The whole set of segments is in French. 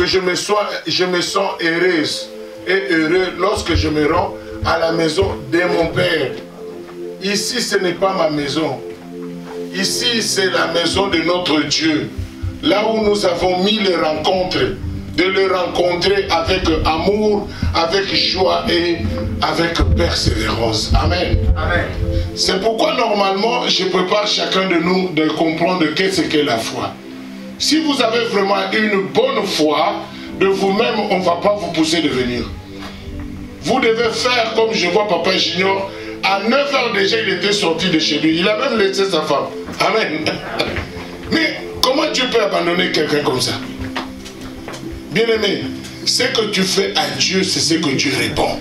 je me sens heureuse et heureux lorsque je me rends à la maison de mon Père. Ici, ce n'est pas ma maison. Ici, c'est la maison de notre Dieu. Là où nous avons mis les rencontres, de les rencontrer avec amour, avec joie et avec persévérance. Amen. Amen. C'est pourquoi normalement, je prépare chacun de nous de comprendre qu'est-ce qu'est la foi. Si vous avez vraiment une bonne foi, de vous-même, on ne va pas vous pousser de venir. Vous devez faire comme je vois Papa Junior. À 9 h déjà, il était sorti de chez lui. Il a même laissé sa femme. Amen. Mais comment tu peux abandonner quelqu'un comme ça? Bien-aimé, ce que tu fais à Dieu, c'est ce que Dieu répond.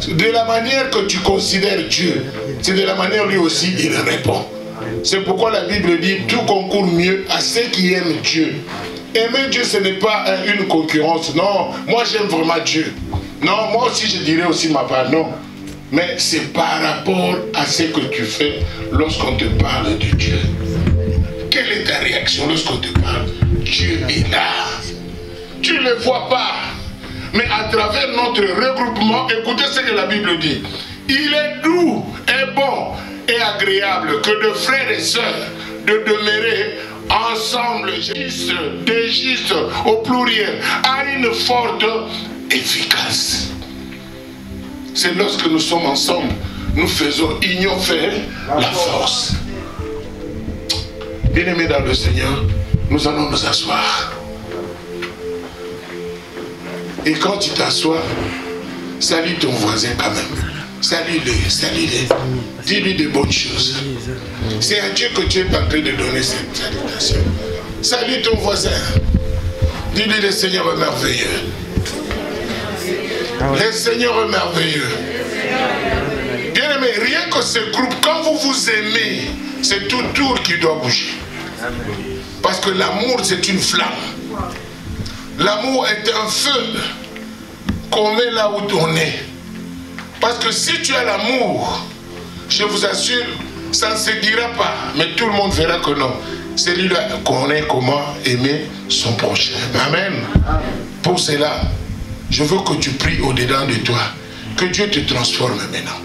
De la manière que tu considères Dieu, c'est de la manière lui aussi il répond. C'est pourquoi la Bible dit tout concourt mieux à ceux qui aiment Dieu. Aimer Dieu, ce n'est pas une concurrence. Non, moi j'aime vraiment Dieu. Non, moi aussi je dirais aussi ma part. Non. Mais c'est par rapport à ce que tu fais lorsqu'on te parle de Dieu. Quelle est ta réaction lorsqu'on te parle? Dieu est là. Tu ne le vois pas. Mais à travers notre regroupement, écoutez ce que la Bible dit. Il est doux et bon et agréable que de frères et sœurs de demeurer ensemble, juste au pluriel, à une forte efficace. C'est lorsque nous sommes ensemble, nous faisons union faire la force. Bien-aimés dans le Seigneur, nous allons nous asseoir. Et quand tu t'assois, salue ton voisin quand même. Salue-le, salue-le. Dis-lui de bonnes choses. C'est à Dieu que tu es en train de donner cette salutation. Salue ton voisin. Dis-lui le Seigneur est merveilleux. Le Seigneur est merveilleux. Bien-aimé, rien que ce groupe, quand vous vous aimez, c'est tout tour qui doit bouger. Parce que l'amour, c'est une flamme. L'amour est un feu qu'on met là où on est. Parce que si tu as l'amour, je vous assure, ça ne se dira pas. Mais tout le monde verra que non. Celui-là connaît comment aimer son prochain. Amen. Pour cela, je veux que tu pries au-dedans de toi. Que Dieu te transforme maintenant.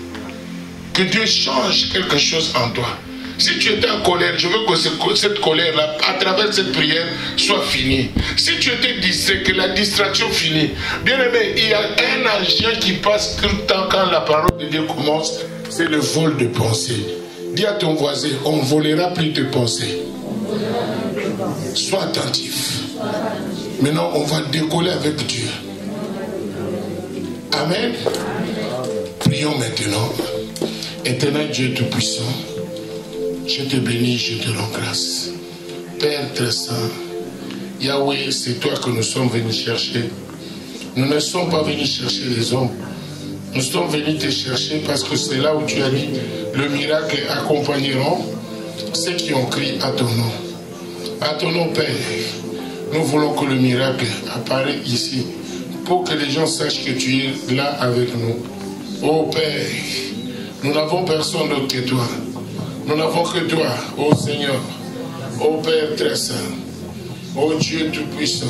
Que Dieu change quelque chose en toi. Si tu étais en colère, je veux que cette colère-là, à travers cette prière, soit finie. Si tu étais distrait, que la distraction finisse. Bien aimé, il y a un agent qui passe tout le temps quand la parole de Dieu commence, c'est le vol de pensée. Dis à ton voisin, on ne volera plus de pensées. Sois attentif. Maintenant, on va décoller avec Dieu. Amen. Prions maintenant. Éternel Dieu Tout-Puissant, je te bénis, je te rends grâce. Père très saint, Yahweh, c'est toi que nous sommes venus chercher. Nous ne sommes pas venus chercher les hommes. Nous sommes venus te chercher parce que c'est là où tu as dit le miracle accompagneront ceux qui ont crié à ton nom. À ton nom, Père, nous voulons que le miracle apparaisse ici pour que les gens sachent que tu es là avec nous. Oh Père, nous n'avons personne d'autre que toi. Nous n'avons que toi, ô Seigneur, ô Père très saint, ô Dieu tout-puissant,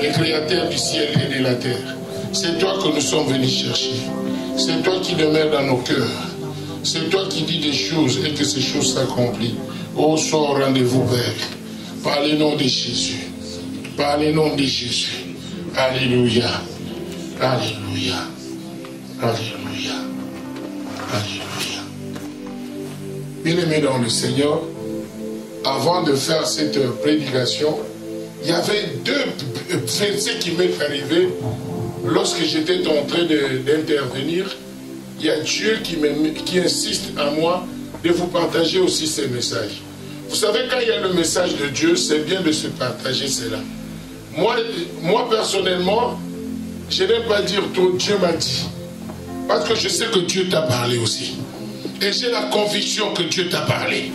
le créateur du ciel et de la terre. C'est toi que nous sommes venus chercher. C'est toi qui demeures dans nos cœurs. C'est toi qui dis des choses et que ces choses s'accomplissent. Ô sois au rendez-vous, Père. Par le nom de Jésus. Par le nom de Jésus. Alléluia. Alléluia. Alléluia. Alléluia. Bien-aimés dans le Seigneur, avant de faire cette prédication, il y avait deux versets qui m'est arrivé lorsque j'étais en train d'intervenir. Il y a Dieu qui insiste à moi de vous partager aussi ces messages. Vous savez, quand il y a le message de Dieu, c'est bien de se partager cela. Moi personnellement, je n'aime pas dire tout, Dieu m'a dit. Parce que je sais que Dieu t'a parlé aussi. Et j'ai la conviction que Dieu t'a parlé.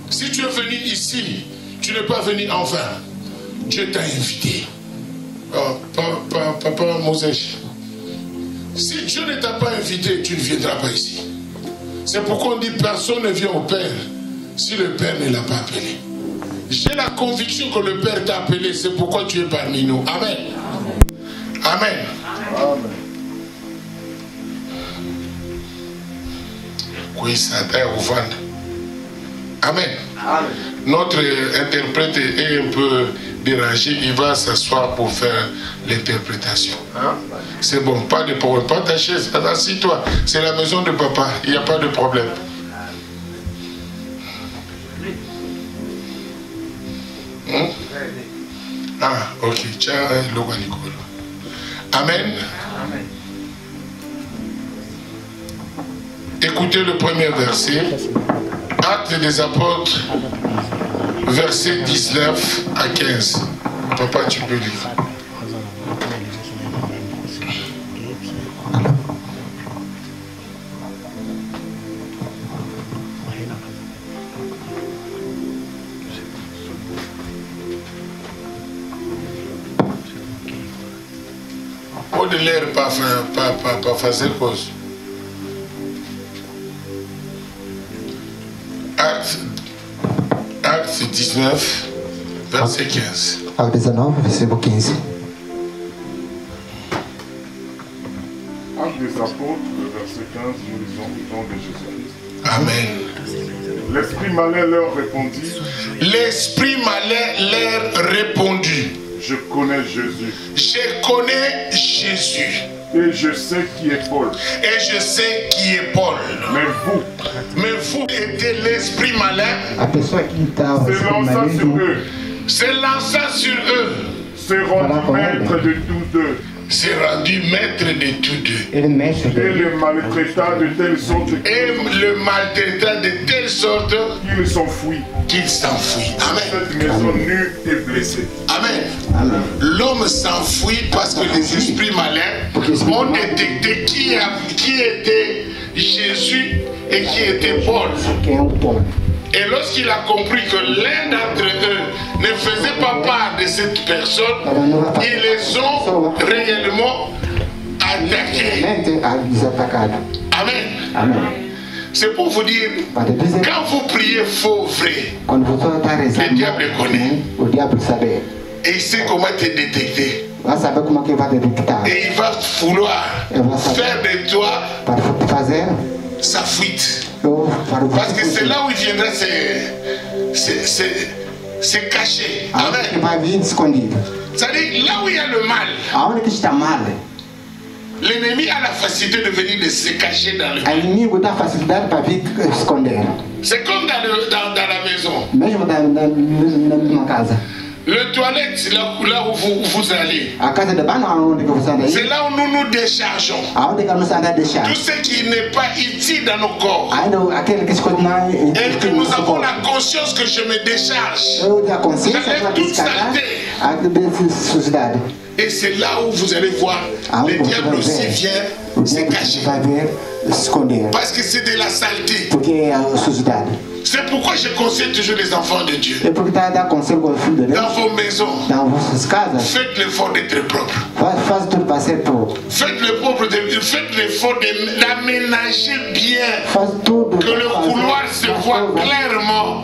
Si tu es venu ici, tu n'es pas venu en vain. Dieu t'a invité. Papa Moses, si Dieu ne t'a pas invité, tu ne viendras pas ici. C'est pourquoi on dit personne ne vient au Père si le Père ne l'a pas appelé. J'ai la conviction que le Père t'a appelé, c'est pourquoi tu es parmi nous. Amen. Amen. Amen. Oui, ça t'a ouvert. Amen. Amen. Notre interprète est un peu dérangé, il va s'asseoir pour faire l'interprétation. Hein? C'est bon, pas de problème, pas ta chaise, assis-toi. C'est la maison de papa, il n'y a pas de problème. Ah, ok. Amen. Amen. Écoutez le premier verset. Actes des apôtres, verset 19 à 15. Papa, tu peux lire. De l'air pas faire cause. Acte 19, verset 15. Acte 19, verset 15. Acte des apôtres, verset 15, nous lisons au nom de Jésus-Christ. Amen. L'esprit malin leur répondit. L'esprit malin leur répondit. Je connais Jésus. Je connais Jésus. Et je sais qui est Paul. Et je sais qui est Paul. Mais vous étiez l'esprit malin. Se lança sur eux. Se rendu maître de tous deux. S'est rendu maître de tous deux. Et le maltraita de telle sorte. Qu'il s'enfuit. Amen. Cette maison nue et blessée. Amen. Amen. L'homme s'enfuit parce que les esprits malins ont détecté qui était Jésus et qui était Paul. Et lorsqu'il a compris que l'un d'entre eux ne faisait pas part de cette personne, ils les ont réellement attaqués. Amen. Amen. C'est pour vous dire, quand vous priez faux vrai, le diable connaît. Et il sait comment te détecter. Et il va vouloir faire de toi sa fuite. Parce que c'est là où il viendra se cacher. Amen. C'est-à-dire là où il y a le mal. L'ennemi a la facilité de venir de se cacher dans le mal. C'est comme dans la maison. Le toilette, là où vous allez, c'est là où nous nous déchargeons. Tout ce qui n'est pas utile dans nos corps. Et que nous avons la conscience que je me décharge. J'enlève toute saleté. Et c'est là où vous allez voir, le diable aussi vient se cacher. Parce que c'est de la saleté. C'est pourquoi je conseille toujours les enfants de Dieu. Dans vos maisons, faites l'effort d'être propre. Faites l'effort d'aménager bien. Que le couloir se voit clairement.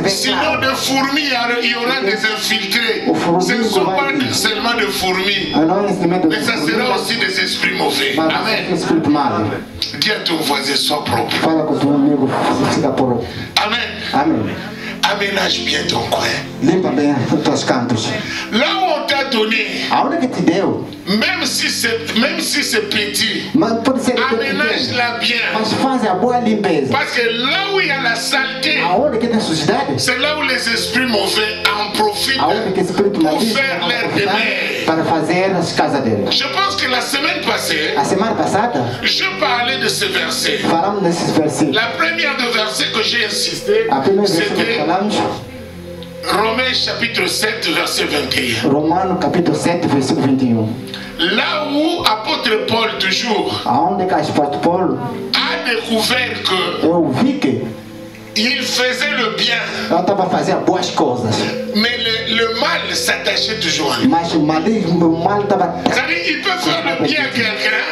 Sinon, de fourmis, il y aura des infiltrés. Ce ne sont pas seulement de fourmis, mais ça sera aussi des esprits mauvais. Amen. Dis à ton voisin, sois propre. Amen. Amen. Aménage bien ton coin. Là où on t'a donné, même si c'est petit, aménage-la bien. Parce que là où il y a la saleté, c'est là où les esprits mauvais en profitent pour faire leur demeure. Je pense que la semaine passée, je parlais de ce verset. La première de verset que j'ai insisté, c'était Romains chapitre 7, verset 21. Romains chapitre 7, verset 21. Là où apôtre Paul toujours a découvert que il faisait le bien, mais le mal s'attachait toujours à lui. C'est-à-dire, il peut faire le bien à quelqu'un,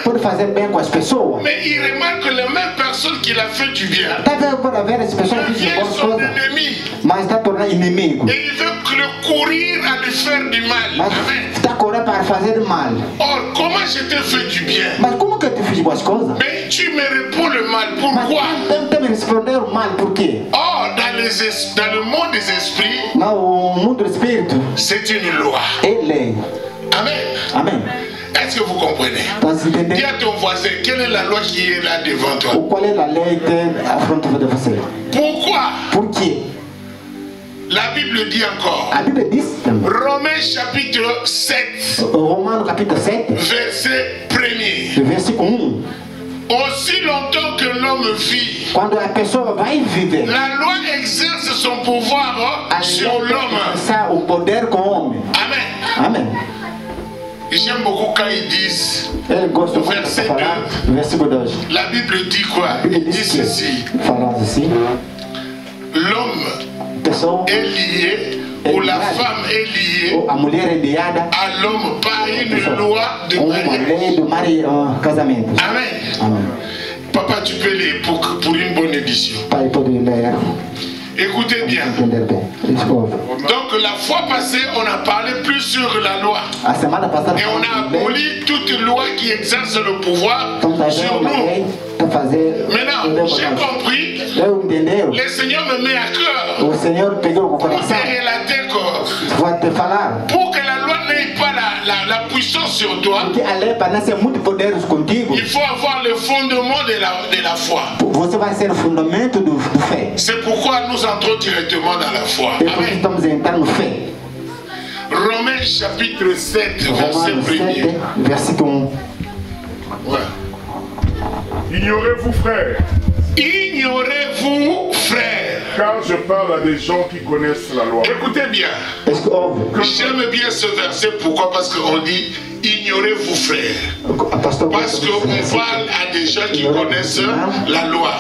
mais il remarque que les mêmes personnes personne qui l'a fait du bien Está vendo para ver essa pessoa que devient fez boas son coisas, ennemi. mas está tornando inimigo. Et il veut que le courir à lui faire du mal. Mas Amen. está correndo para fazer mal. Or, comment je te fais du bien? Mas como que eu te fiz boas coisas? Mais tu me réponds le mal. Mas Pourquoi? tem me responder mal, por quê? Or, dans le monde des esprits, Mas o mundo do espírito c'est une loi. é lei. Amen. Amém. Est-ce que vous comprenez? Então, se Dis entender à ton voisin, quelle est la loi qui est là devant toi? qual é a lei que afronta de você. Pourquoi? Por quê? La Bible dit encore. A Bíblia diz também. Romains chapitre 7, Romano capítulo 7, verset 1er. versículo 1. Aussi longtemps que l'homme vit, Quando a pessoa vai viver, la loi exerce son pouvoir a sur lei l'homme. tem o poder com o homem. Amen. Amém. J'aime beaucoup quand ils disent, Ele gosta muito de Verset falar, versículo 2. la Bible dit quoi? A Bíblia Il dit diz que, ceci, falando assim, l'homme pessoa, est lié, ou la femme est liée ou a mulher é liada à l'homme par une loi de com uma mariage. lei do casamento. Amen. Amém. Papa, tu peux lire pour une bonne édition. Pai pode ler, Écoutez bien. entender bem. Escova. Donc la fois passée, on a parlé plus sur la loi. A semana passada Et on a aboli toute loi qui exerce le pouvoir estamos a ver sur uma nous. lei para fazer Maintenant, j'ai compris, Eu entendeu? le Seigneur me met à cœur O Senhor pegou o pour te coração. relater que Vai te falar. pour que la loi n'ait pas la puissance sur toi, Porque a lei para nascer muito poderoso contigo, il faut avoir le fondement de la foi. você vai ser o fundamento do fé. C'est pourquoi nous entrons directement dans la foi. Depois Amen. estamos a entrar no fé. Romains chapitre 7, verset Romanos 1er. 7, versículo 1. Ouais. Ignorez-vous, frères, Ignorez-vous, frères. car je parle à des gens qui connaissent la loi. Écoutez bien. Est-ce que ouve? J'aime bien ce verset. Pourquoi? Parce qu'on dit ignorez-vous, frères. Pastor, Parce qu'on parle à des gens qui connaissent la loi.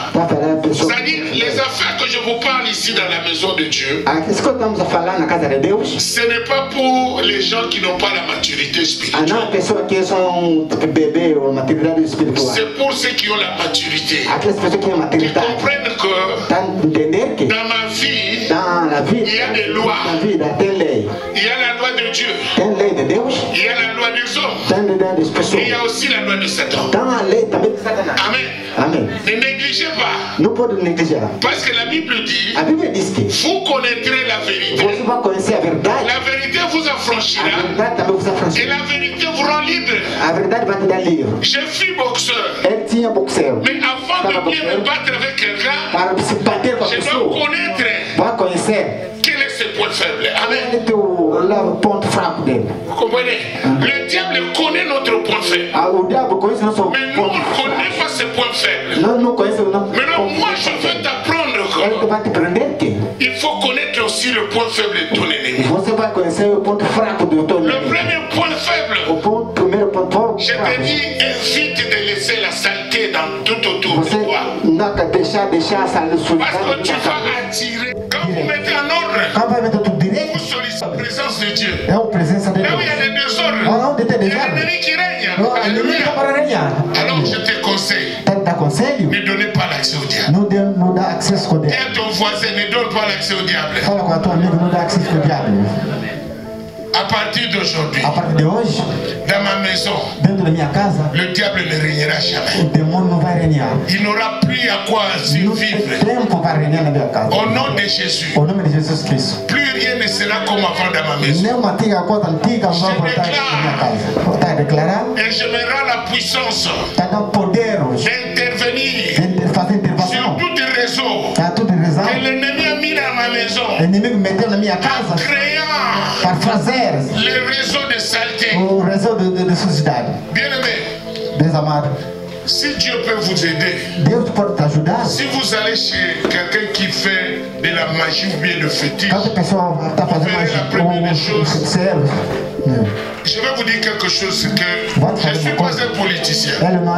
C'est-à-dire, les affaires que je vous parle ici dans la maison de Dieu, Isso que estamos a falar na casa de Deus, ce n'est pas pour les gens qui n'ont pas la maturité não spirituelle. é pessoa que são bebê ou maturidade espiritual. C'est pour ceux qui ont la maturité. Aquelas pessoas que têm Qui maturidade. comprennent que Tá entender que dans ma vie, dans a vida, il y a des lois. na vida tem lei. il y a la loi de Dieu, Tem lei de Deus, il y a la loi des hommes, tem lei das et il pessoas. y a aussi la loi de Satan. Tem a lei também de Satanás. Amen. Amém. Ne négligez pas, Não pode negligenciar. parce que la Bible dit, A Bíblia diz que vous connaîtrez la vérité. você vai conhecer a verdade. La vérité vous A affranchira verdade também você et afranchirá. la vérité vous rend libre. A verdade vai te dar livre. Je suis boxeur, Ele tinha boxeiro. mais avant de bien me battre avec quelqu'un, Para se bater com a je dois pessoa, connaître vai conhecer quel est ses points faibles. Amen. ele tem o ponto fraco dele. Vous comprenez? Le diable connaît notre point faible, O diabo conhece nosso mais nous, on ponto ne fraco. connaît pas ses points faibles. Nós não conhecemos o nosso Maintenant, ponto moi, je fraco. veux t'apprendre Ele que vai te prender que il faut connaître aussi le point faible de ton ennemi. você vai conhecer o ponto fraco do teu Le inimigo. premier point faible, O primeiro ponto je fraco. te dis, évite de laisser la saleté dans tout autour de Você toi. não quer deixar essa Parce sujidade que tu na vas cabeça. attirer. Quand vous mettez en ordre, Quando vai meter tudo vous direito, sollicitez la présence de Dieu. é a presença de Là où Deus. il y a des désordres, Onde tem il y a desordem, l'ennemi qui règne. o inimigo Alléluia. para ganhar. Alors je te conseille, Dá conselho, ne donnez pas l'accès au diable. não dá acesso com Deus. Et à ton voisin, ne donne pas l'accès au diable. Fala com a tua amiga, não dá acesso com o diabo. À partir d'aujourd'hui, A partir de hoje, dans ma maison, dentro da minha casa, le diable ne régnera jamais. o demônio não vai reinar. Il n'aura plus à quoi Não survivre. tem tempo para reinar na minha casa. Au nom de Jésus, O nome de Jesus Cristo. plus rien ne sera comme avant dans ma maison. Nenhuma coisa antiga vai voltar na minha casa. Está a declarar, Et je me rends la puissance está dando poder hoje. d'intervenir De fazer sur intervenção. tout les réseaux Está tudo em razão. que l'ennemi a mis dans ma O maison, inimigo meteu na minha casa créant para fazer les réseaux de saleté. o réseau de sujidade. Bien-aimé, Desamado. si Dieu peut vous aider, Deus pode te ajudar. si vous allez chez quelqu'un qui fait de la magie ou bien le fétiche, Cada pessoa está fazendo mais feiticeiro. je vais vous dire quelque chose, que je ne suis pas un politicien. Ele não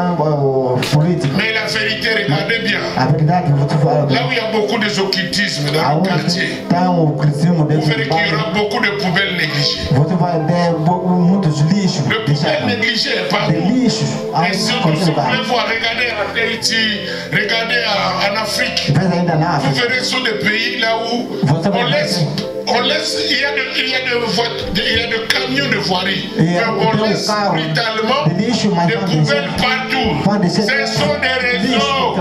é político. Mais la vérité, regardez bien, A verdade, vou te falar. là où il y a beaucoup d'occultisme dans le Aonde quartier, está o cristianismo vous dentro verrez do qu'il y bairro, aura beaucoup de poubelles négligées. você vai ter muitos lixos Le poubelle deixados. négligé est De partout. lixos. Et surtout, s'il vous plaît, allez voir, regardez à Haïti, regardez en Afrique. Vous verrez, ce sont des pays là où on laisse, il y a des camions de voirie, mais on laisse brutalement des poubelles partout. Ce sont des réseaux.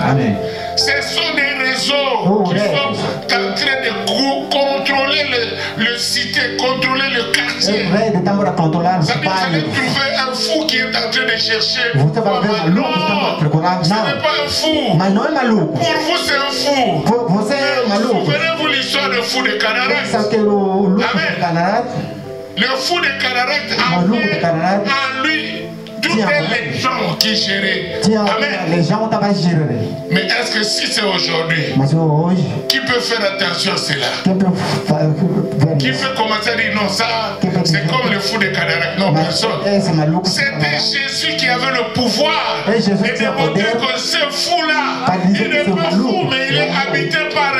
Amen. Ce sont des réseaux qui sont en train de contrôler le cité, contrôler le quartier. Ça dit, vous allez trouver un fou qui est en train de chercher. Non, ce n'est pas un fou. Pour vous, c'est un fou. Souvenez-vous l'histoire du fou de Canaract. Amen. Le fou de Canaract avait en lui toutes les gens qui géraient. Amen. Mais est-ce que si c'est aujourd'hui, qui peut faire attention à cela? Qui peut commencer à dire non, ça, c'est comme le fou de Canaract? Non, personne. C'était Jésus qui avait le pouvoir et de montrer que ce fou-là, il n'est pas fou, mais il est habité par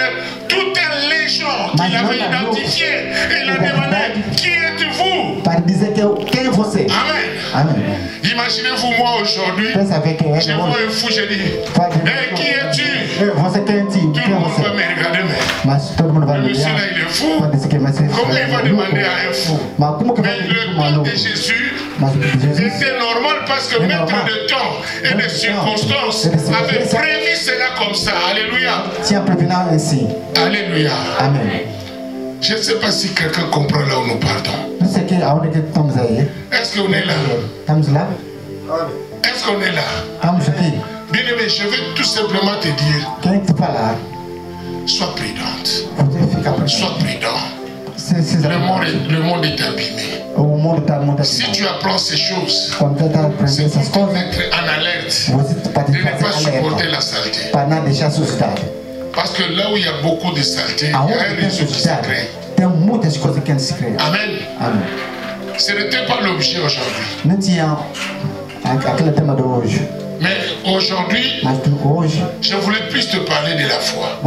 toute une légion qu'il avait identifiée. Il a demandé, qui êtes-vous? Amen. Imaginez-vous, moi aujourd'hui, je vois un fou, je dis, hey, qui es-tu? Tout le monde va me regarder, mais le monsieur là, il est fou. Comment il va demander à un fou? Mais le temps de Jésus était normal parce que maître de temps et de circonstances avait prévu cela comme ça. Alléluia. Alléluia. Amen. Je ne sais pas si quelqu'un comprend là où nous partons. Est-ce qu'on est là? Est-ce qu'on est là? Bien aimé, je vais tout simplement te dire, sois prudente. Sois prudent. Le monde est abîmé. Si tu apprends ces choses, c'est pour te mettre en alerte de ne pas supporter la saleté. Parce que là où il y a beaucoup de saleté, il y a un réseau qui se crée. Amen. Ce n'était pas l'objet aujourd'hui. Mais aujourd'hui, je voulais plus te parler de la foi.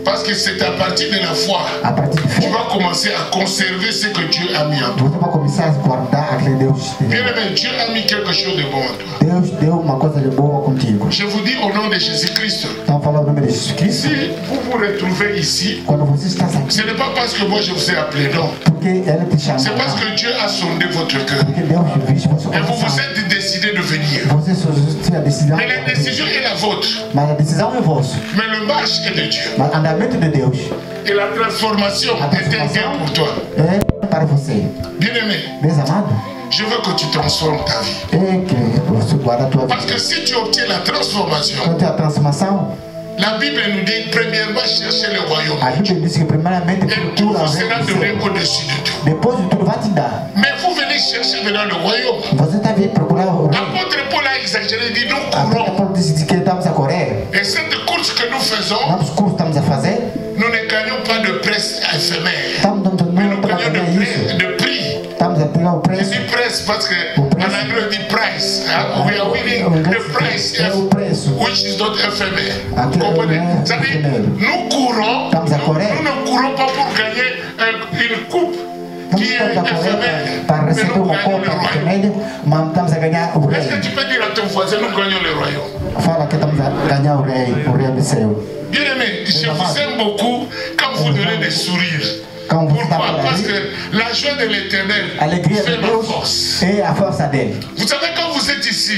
Parce que c'est à partir de la foi que tu vas commencer à conserver ce que Dieu a mis en toi. Bien aimé, Dieu a mis quelque chose de bon en toi. Je vous dis au nom de Jésus-Christ, si vous vous retrouvez ici, ce n'est pas parce que moi je vous ai appelé, non. C'est parce que Dieu a sondé votre cœur. Et vous vous êtes décidé de venir. Mais la décision est la vôtre. Mais le marche est de Dieu. Et la transformation est un gain pour toi. Bien aimé, je veux que tu transformes ta vie. Parce que si tu obtiens la transformation, la Bible nous dit premièrement chercher le royaume. Et tout vous sera donné au-dessus de tout. Mais vous venez chercher maintenant le royaume. L'apôtre Paul a exagéré, il dit nous courons. Et cette course que nous faisons, nous ne gagnons pas de presse éphémère. Mais nous gagnons de prix. Je dis presse parce que en anglais on dit price. We are winning the price which is not éphémère. Comprenez? C'est-à-dire, nous courons, nous ne courons pas pour gagner une coupe qui est éphémère, mais nous gagnons le royaume. Est-ce que tu peux dire à ton voisin, nous gagnons le royaume? Bien aimé, je vous aime beaucoup quand vous donnez des sourires. Pourquoi? Parce que la joie de l'éternel fait ma force. Vous savez, quand vous êtes ici,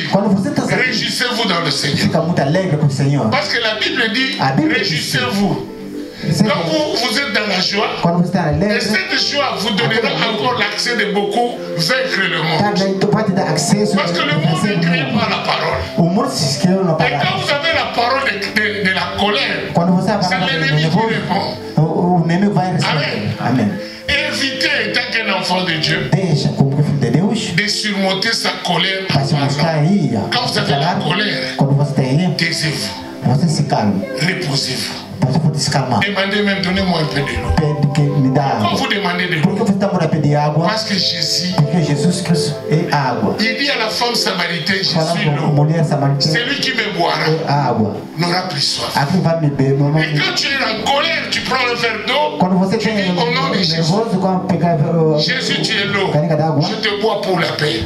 réjouissez-vous dans le Seigneur. Parce que la Bible dit, réjouissez-vous. Quand vous êtes dans la joie, et cette joie vous donnera encore l'accès de beaucoup vaincre le monde. Parce que le monde est créé par la parole. Et quand vous avez la parole de la colère, c'est l'ennemi qui répond. Amen. Évitez, étant qu'un enfant de Dieu, de surmonter sa colère. Quand vous avez la colère, taisez-vous. Reposez-vous. Demandez même, donnez-moi un peu de l'eau. Quand vous demandez de l'eau, parce que Jésus, il dit à la femme samaritaine, je suis l'eau. Celui qui me boira n'aura plus soif. Et quand tu es en colère, tu prends un verre d'eau, tu dis au nom de Jésus, Jésus, tu es l'eau. Je te bois pour la paix.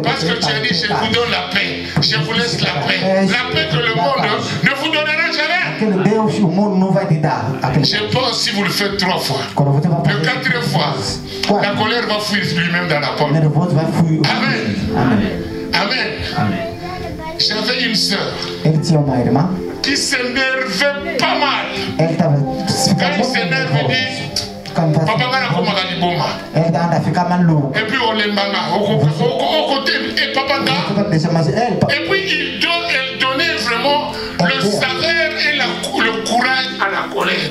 Parce que tu as dit, je vous donne la paix. Je vous laisse la paix. La paix que le monde ne vous donnera jamais. Je pense si vous le faites 3 fois. Le 4e fois, la colère va fuir lui-même dans la porte. Amen. Amen. J'avais une sœur qui s'énervait pas mal. Quand il s'énerve, il dit Papa, et puis on les manga au côté et papa et puis elle donnait vraiment le salaire et le courage à la colère.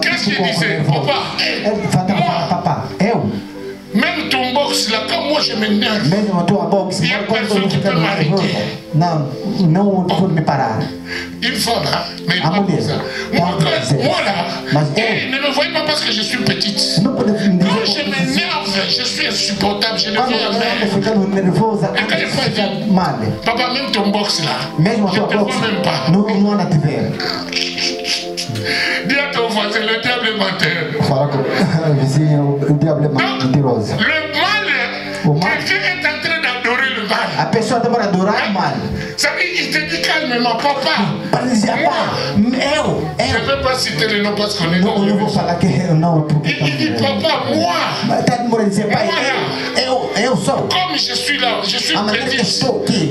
Qu'est-ce qu'il disait? Papa, même ton box là, quand moi je m'énerve, il n'y a personne qui peut m'arrêter. Une fois là, mais pas comme ça. Moi là, ne me voyez pas parce que je suis petite. Quand je m'énerve, je suis insupportable, je deviens mère. Et quand il faut dire, papa, même ton box là, je ne te vois même pas. Dis à ton voisin, le diable est menteur. Donc, le mal, quelqu'un est en train d'adorer le mal. Ça veut dire qu'il te dit calmement, papa. Je ne vais pas citer le nom parce qu'on est dans le il dit, papa, moi. Comme je suis là, je suis petit.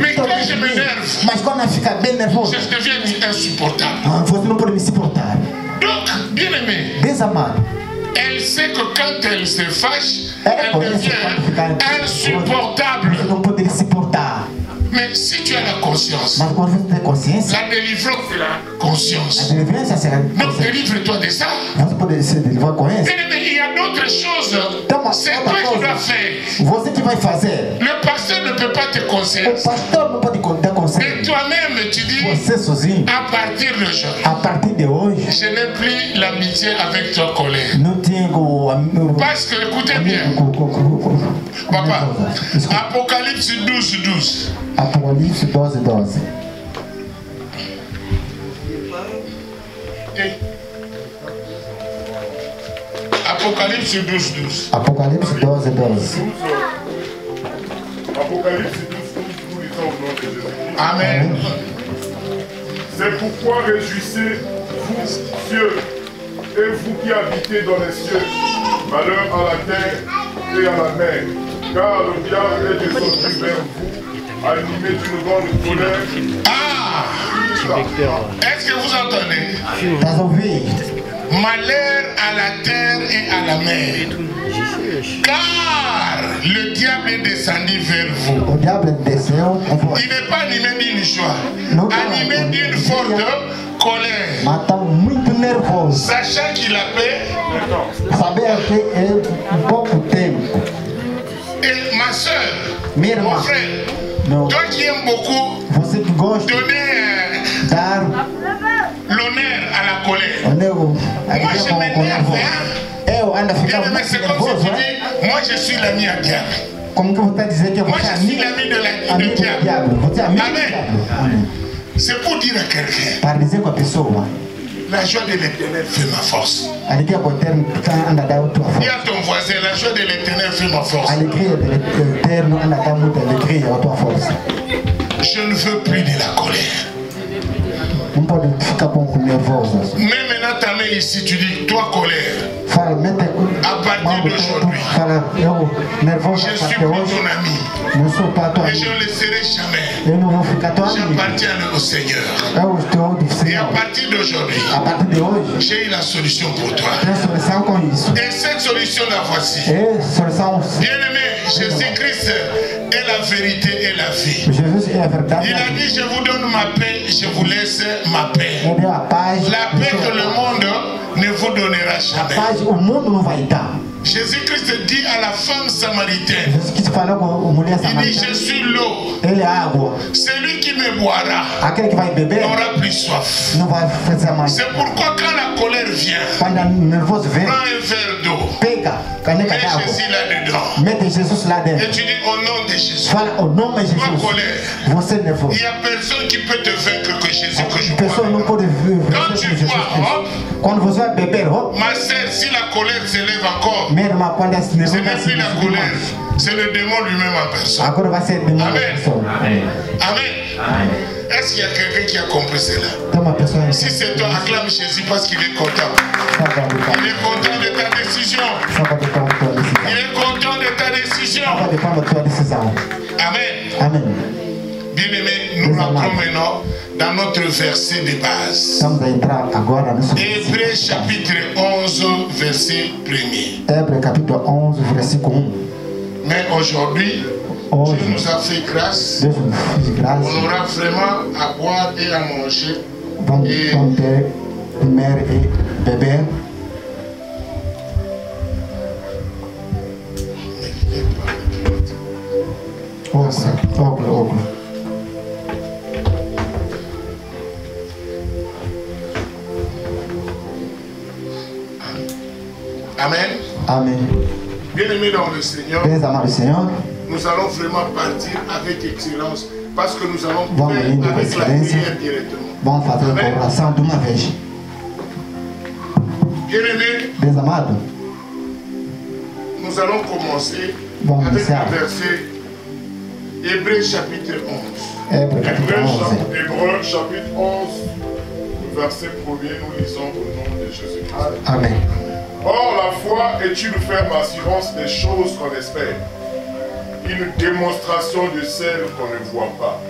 Mais quand je m'énerve, je deviens insupportable. Donc, bien aimé, elle sait que quand elle se fâche, elle devient insupportable. Mais si tu as la conscience, la délivrance c'est la conscience. Donc délivre-toi de ça. Mais il y a d'autres choses. C'est toi qui dois faire. Le pasteur ne peut pas te conseiller. Et toi-même tu dis, à partir d'aujourd'hui, je n'ai plus l'amitié avec toi, colère. Parce que, écoutez bien, papa, Apocalypse 12:12. Apocalipse 12:12. Apocalypse 12:12. Apocalipse 12:12. Apocalypse 12:12, nous lisons au nom de Jésus. Amen. C'est pourquoi réjouissez, vous cieux, et vous qui habitez dans les cieux, malheur à la terre et à la mer, car le diable est descendu vers vous, animé d'une grande colère. Ah! Est-ce que vous entendez? Malheur à la terre et à la mer. Car le diable est descendu vers vous. Il n'est pas animé d'une joie, animé d'une forte colère. Sachant qu'il a paix. Et ma soeur, mon frère, toi qui aimes beaucoup donner l'honneur à la colère. Moi je m'énerve. Mais c'est comme si tu dis, moi je suis l'ami à diable. Moi je suis l'ami de diable. Amen. C'est pour dire à quelqu'un, la joie de l'éternel fait ma force. Dis à ton voisin, la joie de l'éternel fait ma force. Je ne veux plus de la colère. Mais maintenant ta main ici, tu dis, toi colère, à partir d'aujourd'hui, je suis plus ton ami. Et je ne le serai jamais. J'appartiens au Seigneur. Et à partir d'aujourd'hui, j'ai eu la solution pour toi. Et cette solution la voici. Bien-aimé, Jésus-Christ est la vérité et la vie. Il a dit, je vous donne ma paix, je vous laisse ma paix. La paix que le monde ne vous donnera jamais. Jésus-Christ dit à la femme samaritaine, il dit, je suis l'eau. Celui qui me boira n'aura plus soif. C'est pourquoi quand la colère vient, prends un verre d'eau Mets Jésus là-dedans. Mete Jesus lá Et dentro. tu dis au nom de Jésus. Fala o nome de Sois Jesus. colère. Você é nervoso. Il n'y a personne qui peut te vaincre que Jésus que je A pessoa vois. não pode ver Quand você tu com Jesus bois, Cristo. Quando você vai beber, Ma sœur, si la colère s'élève encore, minha irmã, quando é ce nervoso, n'est plus la colère, c'est le démon lui-même en personne. agora vai ser demônio. Amen. Amen. Est-ce qu'il y a quelqu'un qui a compris cela? Tem uma pessoa Si c'est toi, acclame Jésus parce qu'il est content. Il est content de ta décision. Il est content de ta décision. Amen. Amen. Bien-aimés, nous rentrons maintenant dans notre verset de base. Estamos a entrar agora no Hébreux chapitre 11, verset 1er. Hébreux capítulo 11, versículo 1. Mais aujourd'hui, Hoje, Dieu nous a fait grâce. Deus nos fez graça. On aura vraiment à boire et à manger. Vamos ter comer e beber. Óculos. Amen. Amém. Bien-aimés dans le Seigneur, Bem amado Senhor, nous allons vraiment partir avec excellence parce que nous allons vamos faire indo com avec la excelência. prière directement. Vamos fazer a oração de uma vez. Bien-aimés, Bem amado, nous allons commencer Vamos avec iniciar. le verset Hébreux chapitre 11. Hébreux capítulo 11. Hébreux chapitre 11, verset 1er, nous lisons au nom de Jésus-Christ. Amém. Or, la foi est une ferme assurance des choses qu'on espère, une démonstration de celles qu'on ne voit pas.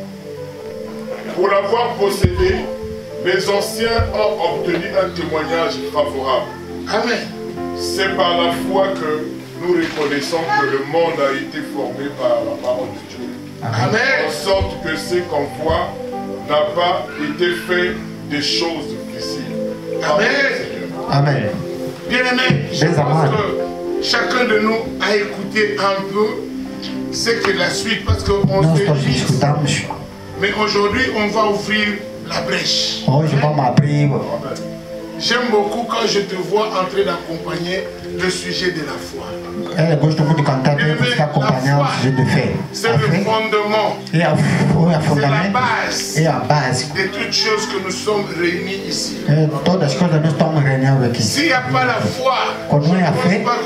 Pour l'avoir possédée, les anciens ont obtenu un témoignage favorable. Amen. C'est par la foi que nous reconnaissons que le monde a été formé par la parole de Dieu. Amen. En sorte que ce qu'on voit n'a pas été fait des choses difficiles. Amen. Seigneur. Amém. Bien-aimés, je Des pense amades. que chacun de nous a écouté un peu ce que la suite, parce qu'on Nós se todos dit, escutamos. mais aujourd'hui on va ouvrir la brèche. Hoje vamos abrir. J'aime beaucoup quand je te vois en train d'accompagner le sujet de la foi. Eu gosto muito de cantar que você está acompanhando o sujeito de fé. C'est A le fé fondement, é a c'est la fundamento, base é a base. de toutes choses que nous sommes réunis ici. É, todas as coisas nós estamos reunindo aqui. S'il n'y a pas la foi, Quando je não é a ne fé, pense pas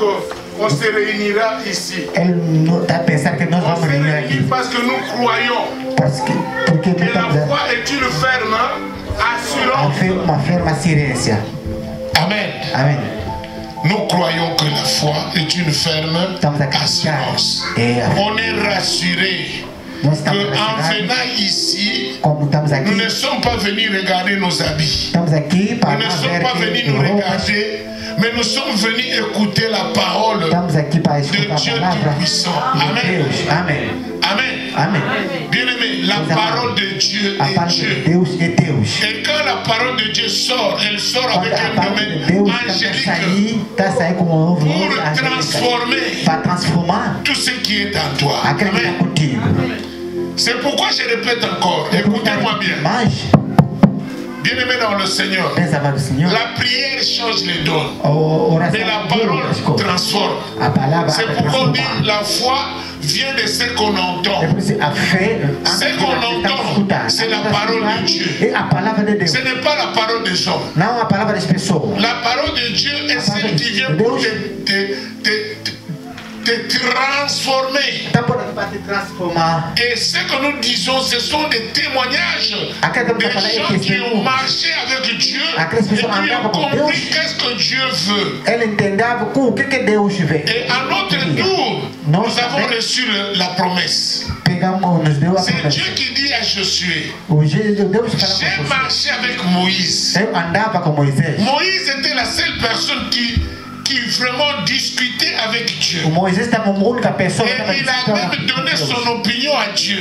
qu'on se réunira ici. ele não está a pensar que nós On vamos se reunir réunit aqui. parce que nous croyons Porque nós que la estamos foi est une ferme a assurance. fé uma ferma ciência. Amen. Amém. Nous croyons que la foi est une ferme Estamos a acreditar. assurance. É, On est rassuré nós estamos qu'en assegurados, venant ici, como estamos nous aqui. ne sommes pas venus regarder nos habits. Estamos aqui para Nous ne não sommes ver pas venus nous que roupas. regarder, mais nous sommes venus écouter la parole Estamos aqui para de escutar a Dieu palavra Tout-Puissant. de Amen. Deus. Amém. Amen. Amém. Bien-aimé, la parole de Dieu A est palavra de Dieu. Deus é Deus. Et quand la parole de Dieu sort, elle sort Quando avec a un palavra de domaine Deus angélique está saindo como um novo pour angélico transformer para transformar tout ce qui est en toi. aquele que está Amen. contigo. C'est pourquoi je répète encore, écoutez-moi bien. Mas, Bien-aimé dans le Seigneur, pensa mais o Senhor, la prière change les dons, a oração mais la muda parole as coisas. transforme. A palavra C'est vai pourquoi on dit transformar. la foi vient de ce qu'on entend. É por isso a fé, Ce qu'on entend, c'est la parole de Dieu. é a palavra de Deus. Ce n'est pas la parole des hommes. Não a palavra das pessoas. La parole de Dieu est celle qui vient pour te transformer. Está por para te transformar. Et ce que nous disons, ce sont des témoignages Aquela des que fala é gens qui ont testemunho. marché avec Dieu Aquelas et pessoas qui ont andavam com compris Deus. qu'est-ce que Dieu veut. Ele entendava com o que Deus vê. Et à notre tour, Nós nous avons também reçu la promesse. pegamos, nos deu a C'est promessa. Dieu qui dit à Josué, O Deus fala j'ai com você. marché avec Moïse. Eu andava com Moisés. Moïse était la seule personne qui vraiment discutait avec Dieu. O Moisés estava uma única pessoa que estava Et il a même donné son opinion à Dieu.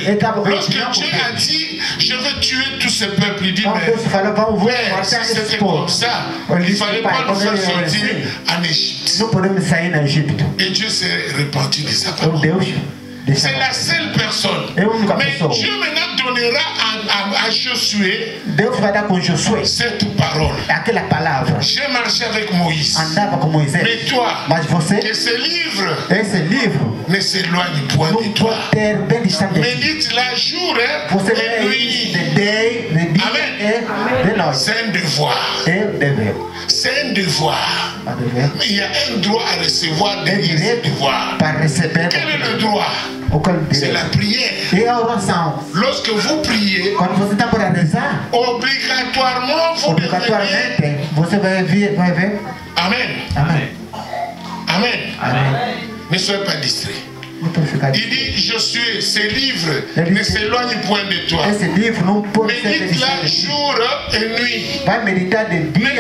Lorsque Dieu a dit, je veux tuer tous ces peuples, il dit, Então Deus falou, vamos mais matar si esse c'était povo. comme ça, Ele il ne disse, fallait pai, pas nous quando faire ele era sortir assim, en Égypte. não podemos sair no Egito. Et Dieu s'est repenti de sa Então parole. Deus C'est la seule personne. Mais Dieu maintenant donnera à Josué cette parole. J'ai marché avec Moïse. Mais toi, que ce livre ne s'éloigne point de toi. Médite-la jour et nuit. Amen. C'est un devoir. C'est un devoir. Mais il y a un droit à recevoir derrière ce devoir. Quel est le droit? C'est la prière. Lorsque vous priez, obligatoirement vous devez. Amen. Amen. Ne soyez pas distraits. Il dit, Josué, ces livres ne s'éloignent point de toi. Médite-la jour et nuit. Mais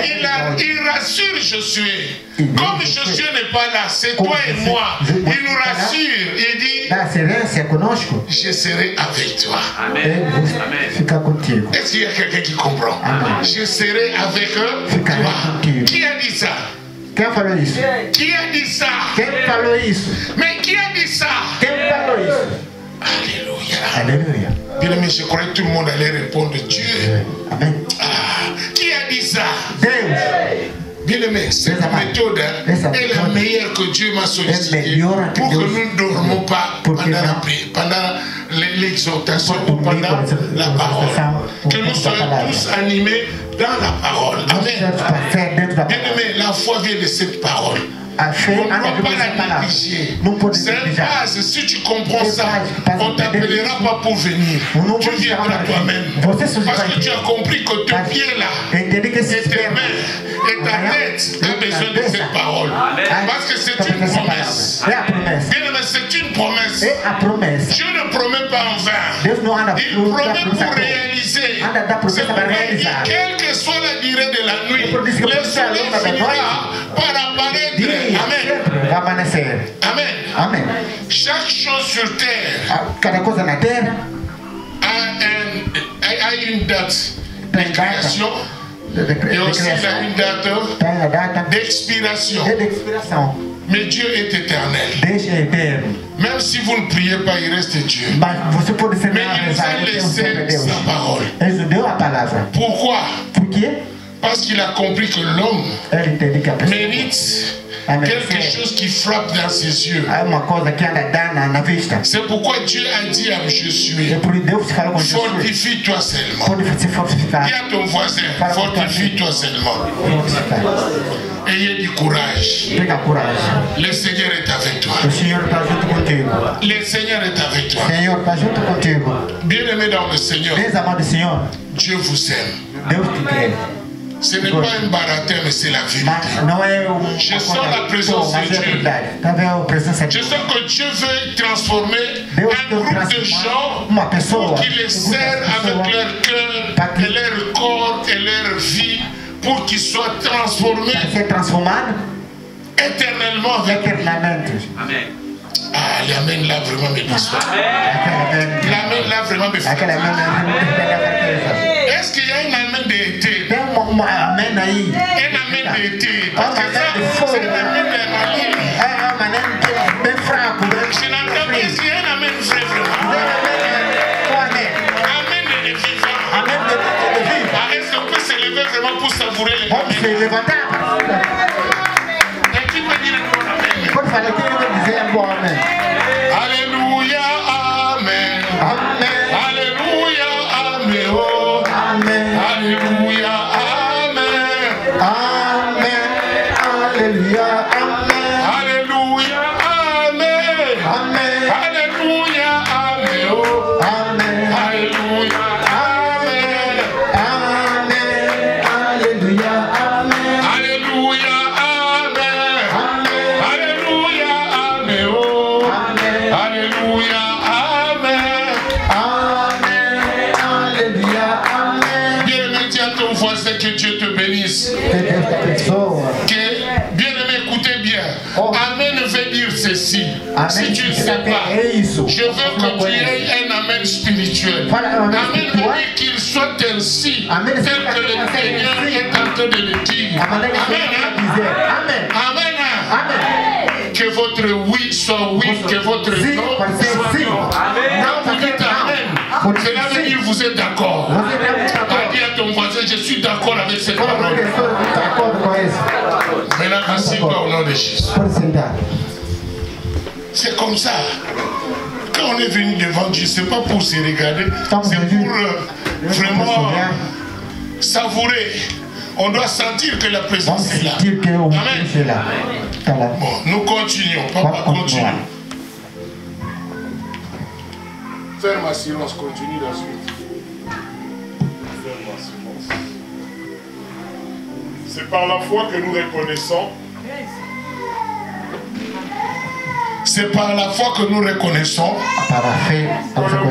il rassure Josué. Comme Josué n'est pas là, c'est toi et moi. Il nous rassure. Il dit, je serai avec toi. Est-ce qu'il y a quelqu'un qui comprend? Je serai avec toi. Qui a dit ça? Qui a dit ça? Mais qui a dit ça? Alléluia. Bien aimé, je croyais que tout le monde allait répondre Dieu. Amen. Qui a dit ça? Bien aimé, cette méthode est la meilleure que Dieu m'a sollicitée pour que nous ne dormons pas pendant l'exhortation ou pendant la parole. Que nous soyons tous animés dans la parole. Amen. Bien aimé, la foi vient de cette parole. On ne doit pas la négliger. C'est une base. Si tu comprends ça, on ne t'appellera pas pour venir. Tu viendras toi-même. Parce que tu as compris que tes pieds là, et tes mains, et ta tête ont besoin de cette parole. Parce que c'est une promesse. C'est une promesse. Dieu ne promet pas en vain. Il promet pour réaliser. C'est pourquoi il dit, quelle que soit la durée de la nuit, le soleil finira par apparaître. Amen. Chaque chose sur terre a une date de création et aussi une date d'expiration. Mais Dieu est éternel. Même si vous ne priez pas, il reste Dieu. Mais il nous a laissé sa parole. Pourquoi? Parce qu'il a compris que l'homme mérite quelque chose qui frappe dans ses yeux. C'est pourquoi Dieu a dit à Josué, fortifie-toi seulement. Dis à ton voisin, fortifie-toi seulement. Ayez du courage. Le Seigneur est avec toi. Le Seigneur est avec toi. Bien-aimé dans le Seigneur, Dieu vous aime. Ce n'est pas un baratin, mais c'est la vérité. Je sens la présence de Dieu. Je sens que Dieu veut transformer un groupe de gens pour qu'ils les servent avec leur cœur, et leur corps et leur vie, pour qu'ils soient transformés éternellement avec lui. Amen. L'amen là vraiment me déçoit. L'amen là vraiment me fait. Est-ce qu'il y a un amen d'été? Un amen d'été. Parce que ça, c'est un amen de je n'entends pas s'il y a un amen vrai vraiment. Amen de vivant. Est-ce qu'on peut se lever vraiment pour savourer les amens? Et qui peut dire un bon amen? Alléluia, amen. Alléluia, amen. Oh. Alléluia, amen. Alléluia, amen. Alléluia, amen. Alléluia, amen. Oh. Alléluia, amen. Alléluia, amen. Alléluia, amen. Alléluia, amen. Oh. Alléluia, amen. Alléluia, amen. Bien-aimé, dis à ton voisin que Dieu te bénisse. Bien-aimé, écoutez bien. Amen veut dire ceci. Si tu ne sais pas, je veux que tu aies un amen spirituel. Amen veut dire qu'il soit ainsi, tel que le Seigneur est en train de le dire. Amen. Amen. Que votre oui soit oui, que votre non soit non. Quand vous dites Amen, cela veut dire que vous êtes d'accord. Dis à ton voisin, je suis d'accord avec cette parole. Maintenant, assieds-toi au nom de Jésus. C'est comme ça. Quand on est venu devant Dieu, ce n'est pas pour se regarder, c'est pour vraiment savourer. On doit sentir que la présence est là. Amen. Bon, nous continuons. Papa, continue. Ferme à silence, continue la suite. Ferme à silence. C'est par la foi que nous reconnaissons. C'est par la foi que nous reconnaissons que le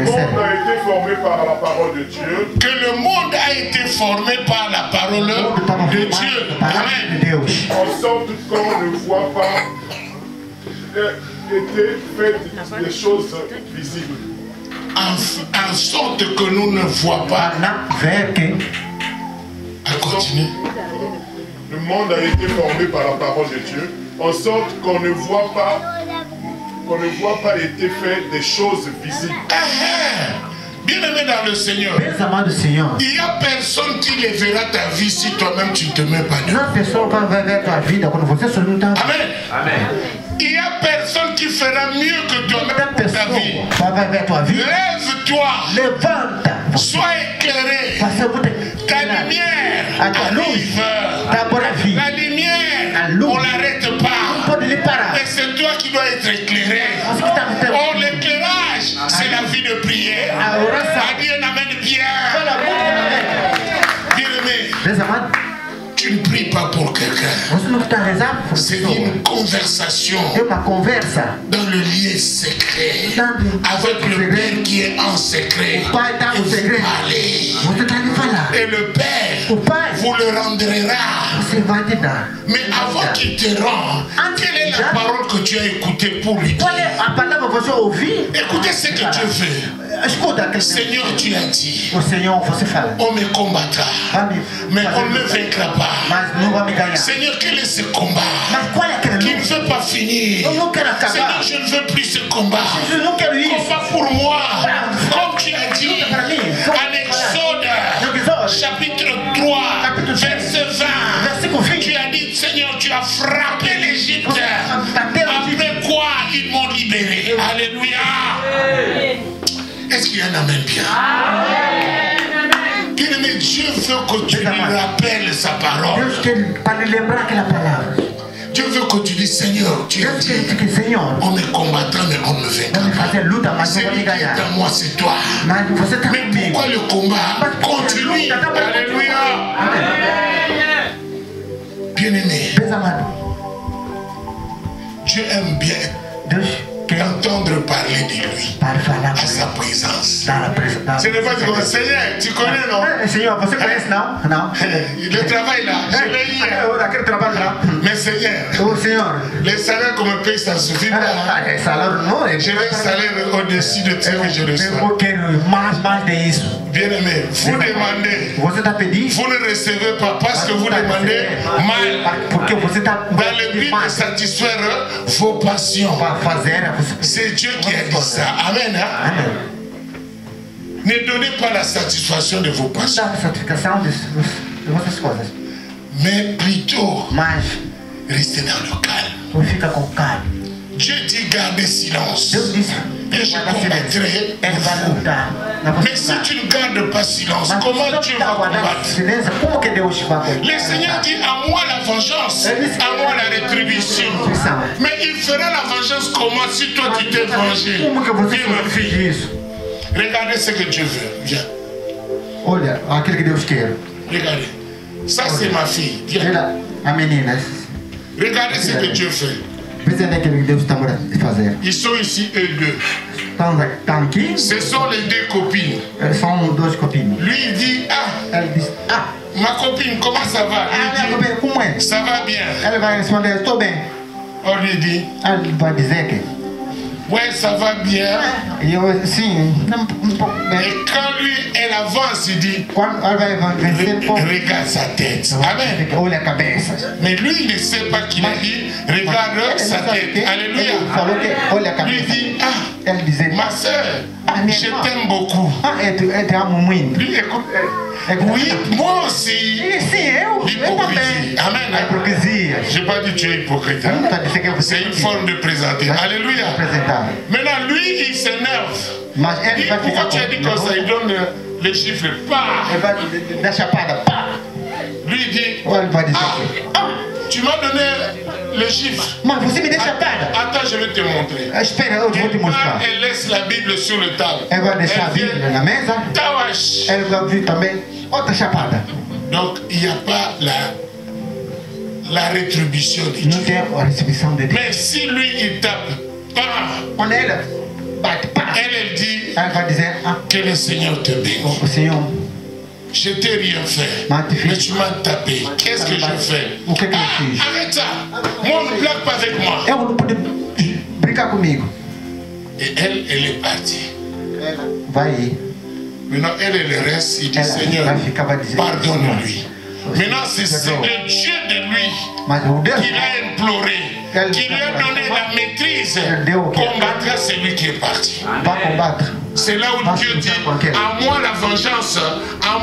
monde a été formé par la parole de Dieu. Que le monde a été formé par la parole de Dieu. Amen. En sorte qu'on ne voit pas été faites des choses visibles. En sorte que nous ne voyons pas. À continuer. Le monde a été formé par la parole de Dieu. En sorte qu'on ne voit pas été fait des choses visibles. Bien-aimé dans le Seigneur, il n'y a personne qui les verra ta vie si toi-même tu ne te mets pas dedans. Amen. Il n'y a personne qui fera mieux que toi-même ta vie. Lève-toi. Sois éclairé. Ta lumière arrive. La lumière, on ne l'arrête pas. Et c'est toi qui dois être éclairé. Oh, l'éclairage, c'est la vie de prière. Adieu, n'amène bien. Bien-aimé, tu ne pries pas pour quelqu'un. C'est une conversation dans le lieu secret avec le Père qui est en secret. Et vous parlez. Et le Père vous le rendra. Mais avant qu'il te rende, quelle est la parole que tu as écoutée pour lui dire? Écoutez ce que Dieu veut. Seigneur, tu as dit, on me combattra, mais on ne me vaincra pas. Seigneur, quel est ce combat qui ne veut pas finir? Seigneur, je ne veux plus ce combat. Combat pour moi, comme tu as dit en Exode chapitre 3 verset 20. Tu as dit, Seigneur, tu as frappé l'Égypte. Après quoi ils m'ont libéré. Alléluia. Est-ce qu'il y a un amen bien? Bien-aimé, Dieu veut que tu lui rappelles sa parole. Dieu veut que tu dises, Seigneur, tu as dit, on me combattra mais on ne me vaincra pas. C'est lui qui est à moi, c'est toi. Mais pourquoi le combat continue? Alléluia. Bien-aimé, Dieu aime bien entendre parler de lui, à sa présence. Ce n'est pas du Seigneur, tu connais, non? Le travail là, je l'ai eu. Mais Seigneur, les salaires qu'on me paye, ça ne suffit pas. Je veux un salaire au-dessus de ce que je reçois. Bien-aimé, vous demandez, vous ne recevez pas parce que vous demandez mal. Dans le but de satisfaire vos passions. C'est Dieu qui a dit ça. Amen. Hein? Ne donnez pas la satisfaction de vos passions. Mais plutôt, restez dans le calme. Dieu dit gardez silence. Et je combattrai pour vous. Mais si tu ne gardes pas silence, comment Dieu va combattre? Le Seigneur dit à moi la vengeance, à moi la rétribution. Mais il fera la vengeance comment si toi tu t'es vengé? Viens ma fille. Regardez ce que Dieu veut. Viens. Regardez. Ça c'est ma fille. Viens. Regardez ce que Dieu fait. Ils sont ici eux deux. Ce sont les deux copines. Lui il dit, ma copine, comment ça va? Il dit, ça va bien. On lui dit, ouais, ça va bien. Et quand lui, elle elle avance, il dit, Quando ela vai vencer um pouco, regarde sa tête. Amen. olha a cabeça. Mais lui, il ne sait pas qu'il a dit, regarde sa tête. Alléluia. Ele falou que olha a Lui cabeça. dit, ah, Ele dizia, ma soeur, je t'aime beaucoup. eu te amo muito. Lui, écoute, oui, moi aussi. E sim, eu L'hypocrisie. também. Amen. A hipocrisia. Je n'ai pas dit tu es hypocrite. Eu não estou dizendo que você C'est une forme de présenter. Alléluia. apresentar. Maintenant, lui, il s'énerve. Mas Il ele dit, vai pourquoi ficar tu as dit comme ça? Il donne les chiffres. Pas. Ele vai dar chapada. Pá! Lui, il dit, Ou ele vai dizer ah, que, tu m'as donné les chiffres. mas você me deu chapada. Attends, je vais te montrer. Espera, eu vou te mostrar. Elle laisse la Bible sur le table. Ele vai deixar a Elle Bíblia vient, na mesa. tawash. Ele vai vir também outra chapada. Donc, il n'y a pas la rétribution de Não Dieu. tem a recepção de Deus. Mais si lui, il tape, pas, Quando ele bate, pá! elle dit, Ele vai dizer, ah, que le Seigneur te bénisse. o Senhor, Je t'ai rien fait, Magnifique. mais tu m'as tapé. Qu'est-ce que je fais? O que é que eu Ah, fiz? arrête ça. Moi, ne blague pas avec moi. Eu não pude brincar comigo. Et elle est partie. Vai ir. Maintenant, elle reste. Il dit, Ela Seigneur, vai ficar, vai dizer, pardonne-lui. Maintenant, c'est le Dieu de lui mas o Deus qu'il a imploré, qui lui a donné la maîtrise, combattra celui qui est parti. vai combattre. C'est là où Dieu dit, à moi la vengeance, à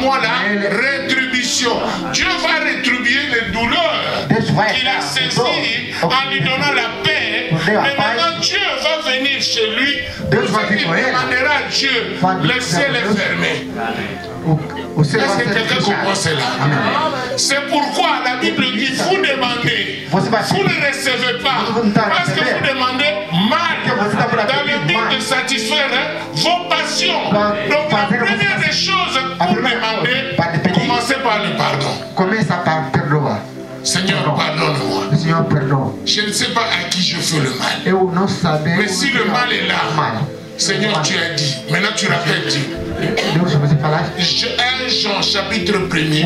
moi la rétribution. Dieu va rétribuer les douleurs qu'il a saisies en lui donnant la paix. Mais maintenant Dieu va venir chez lui. Il demandera à Dieu, laissez-les fermer. Est-ce que quelqu'un comprend cela? C'est pourquoi la Bible dit, vous demandez, vous ne recevez pas, parce que vous demandez mal, dans le but de satisfaire vos passions. Donc la première des choses pour demander, commencez par le pardon. Começa a perdoar. Seigneur, pardonne-moi. Senhor, perdoa. Je ne sais pas à qui je fais le mal. Eu não sabia. Mais si le mal est là, mal. Seigneur, tu as dit, maintenant tu rappelles Dieu. Deus, você falar. 1 Jean chapitre 1er,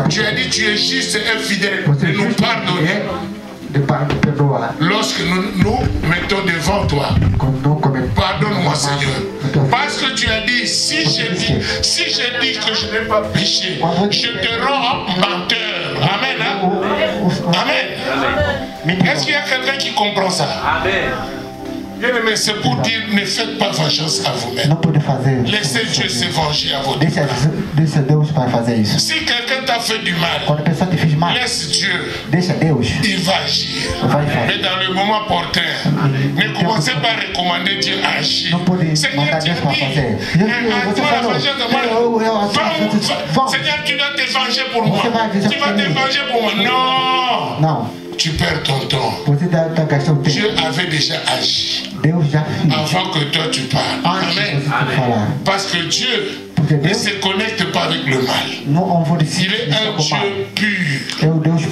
tu as dit tu es juste et fidèle de nous pardonner de perdoar. lorsque nous mettons devant toi. Pardonne-moi Seigneur. Parce que tu as dit, si je dis que je n'ai pas péché, je te rends menteur. Amen. Hein? Amen. Est-ce qu'il y a quelqu'un qui comprend ça? Amen. Bien aimé, c'est pour dire, ne faites pas vengeance à vous-même. Laissez Dieu se venger à votre mal. Si quelqu'un t'a fait du mal, laisse Dieu. Il va agir. Mais dans le moment opportun, ne commencez pas à recommander Dieu à agir. Seigneur, tu dis, Seigneur, tu dois te venger pour moi. Tu vas te venger pour moi. Non. Tu perds ton temps. Dieu avait déjà agi avant que toi tu parles. Amen. Parce que Dieu ne se connecte pas avec le mal. Il est un Dieu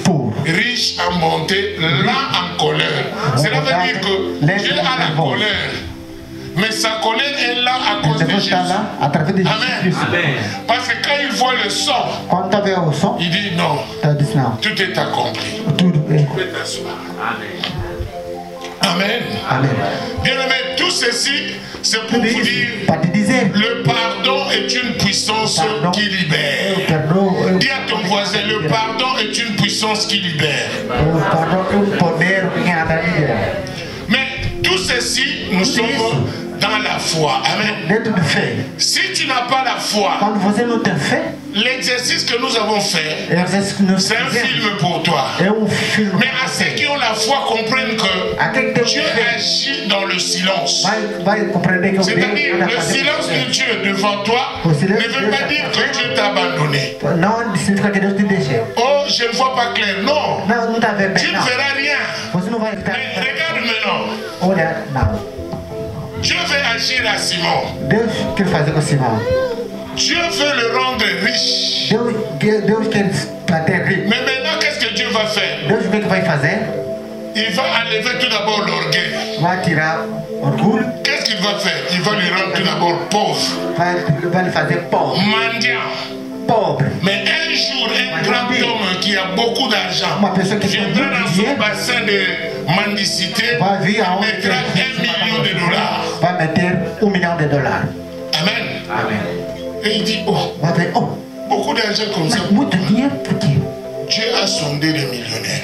pur, riche en bonté, lent en colère. Cela veut dire que Dieu a la colère. Mais sa colère est là à cause de Jésus. Amen. Parce que quand il voit le sang, il dit non, tout est accompli. Tu peux t'asseoir. Amen. Bien aimé, tout ceci, c'est pour vous dire, le pardon est une puissance qui libère. Dis à ton voisin, le pardon est une puissance qui libère. Mais tout ceci, nous sommes dans la foi. Amen. Si tu n'as pas la foi, l'exercice que nous avons fait, c'est un film pour toi. Mais à ceux qui ont la foi comprennent que Dieu agit dans le silence. C'est-à-dire, le silence de Dieu devant toi ne veut pas dire que Dieu t'a abandonné. Oh, je ne vois pas clair. Non. Tu ne verras rien. Mais regarde maintenant. Dieu veut agir à Simon. Dieu veut le rendre riche. Mais maintenant, qu'est-ce que Dieu va faire? Il va enlever tout d'abord l'orgueil. Qu'est-ce qu'il va faire? Il va lui rendre tout d'abord pauvre. Mendiant. Mais un jour, un grand homme qui a beaucoup d'argent viendra dans son bassin de mendicité et mettra $1 million. Vai meter $1 million. Amen. Et il dit, oh, beaucoup d'argent comme ça. Dieu a sondé les millionnaires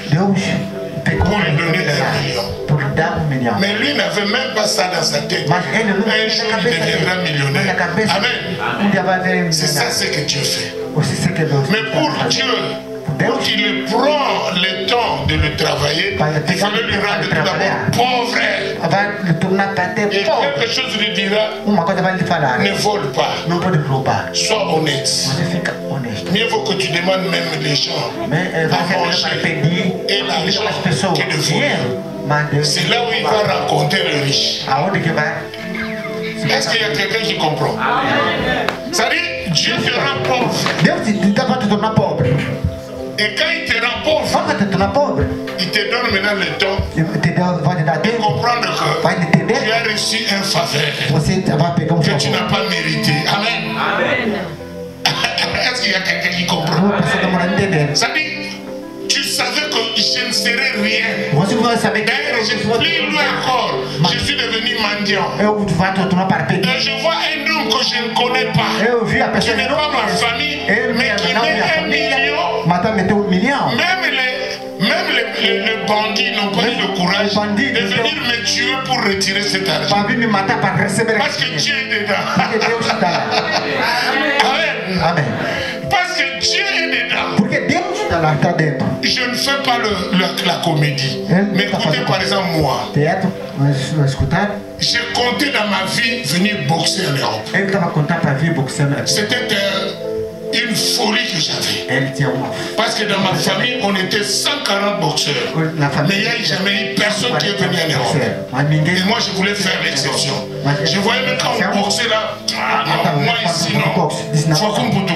pour lui donner 1 million. Mais lui n'avait même pas ça dans sa tête. Un jour, il deviendra millionnaire. Amen. C'est ça ce que Dieu fait. Mais pour Dieu, pour qu'il prend le temps de le travailler, il fallait lui rendre tout d'abord pauvre. Et quelque chose lui dira, ne vole pas, sois honnête. Mieux vaut que tu demandes même les gens à manger et l'argent que de voler. C'est là où il va rencontrer le riche. Est-ce qu'il y a quelqu'un qui comprend? Ça dit, Dieu te rend pauvre. Et quand il te rend pauvre, il te donne maintenant le temps de comprendre que tu as reçu un faveur que tu n'as pas mérité. Amen. Est-ce qu'il y a quelqu'un qui comprend? Ça dit, tu savais que je ne serais rien. D'ailleurs, je suis plus loin encore. Je suis devenu mendiant. Et je vois un homme que je ne connais pas, qui n'est pas ma famille, mais qui met 1 million. Même les bandits n'ont pas eu le courage de venir me tuer pour retirer cet argent. Parce que Dieu est dedans. Amen. Parce que Dieu est dedans. Je ne fais pas la comédie. Mais écoutez par exemple moi. J'ai compté dans ma vie venir boxer en Europe. C'était une folie que j'avais. Parce que dans ma famille, on était 140 boxeurs. Mais il n'y a jamais eu personne qui est venu en Europe. Et moi, je voulais faire l'exception. Je voyais même quand on boxait là, moi ici, non. Faut qu'on peut tout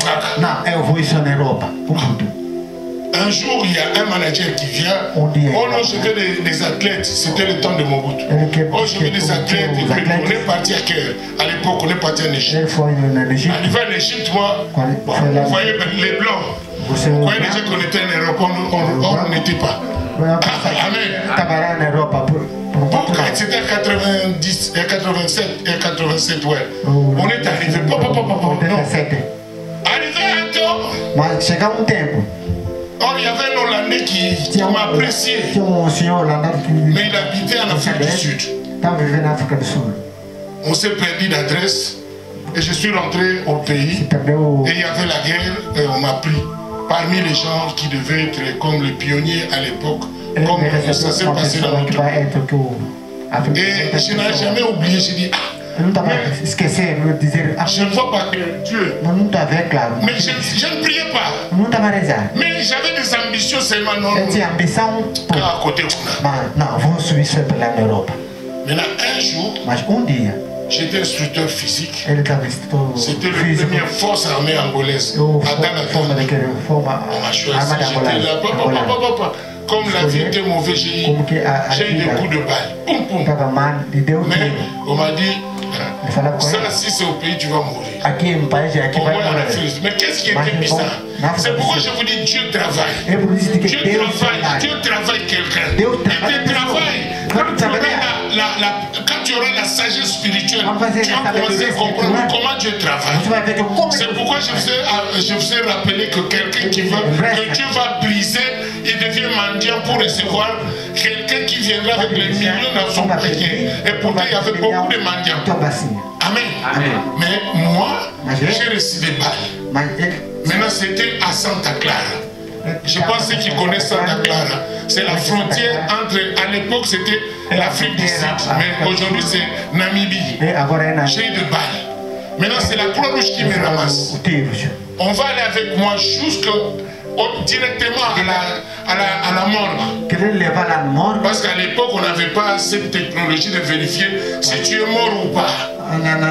un jour, il y a un manager qui vient. Oh non, je veux des athlètes. C'était le temps de Mobutu. Oh, je veux des athlètes. Et puis, on est parti à Caire. À l'époque, on est parti en Égypte. Arrivé en Égypte, moi, vous voyez les Blancs. Vous voyez déjà qu'on était en Europe. On n'était pas. Amen. C'était en 90, 87, 87, ouais. On est arrivé. Arrivé un temps. Or, il y avait un Hollandais qui m'a apprécié. Mais il habitait en Afrique du Sud. On s'est perdu d'adresse. Et je suis rentré au pays. Et il y avait la guerre. Et on m'a pris. Parmi les gens qui devaient être comme les pionniers à l'époque. Comme ça s'est passé dans notre pays. Et je n'ai jamais oublié. J'ai dit, je ne vois pas Dieu. Mais je ne priais pas. Mais j'avais des ambitions seulement non. À côté maintenant, un jour, j'étais instructeur physique. C'était la première force armée angolaise. À Danaton. On m'a choisi. J'étais là. Comme la vie était mauvaise, j'ai eu des coups de balle. Poum, poum. Mais on m'a dit, ça, si c'est au pays, tu vas mourir. Mais qu'est-ce qui était bizarre? C'est pourquoi je vous dis, Dieu travaille. Dieu travaille quelqu'un. Et Dieu travaille. Quand tu auras la sagesse spirituelle, tu vas commencer à comprendre comment Dieu travaille. C'est pourquoi je vous ai rappelé que quelqu'un qui veut, que Dieu va briser, il devient mendiant pour recevoir quelqu'un qui viendra avec les millions dans son pays. Et pourtant, il y avait beaucoup de mendiants. Amen. Mais moi, j'ai reçu des balles. Maintenant, c'était à Santa Clara. Je pense que ceux qui connaissent Santa Clara, c'est la frontière entre, à l'époque, c'était l'Afrique du Sud, mais aujourd'hui, c'est Namibie. J'ai eu des balles. Maintenant, c'est la Croix-Rouge qui me ramasse. On va aller avec moi directement à la morgue. Parce qu'à l'époque, on n'avait pas cette technologie de vérifier si tu es mort ou pas.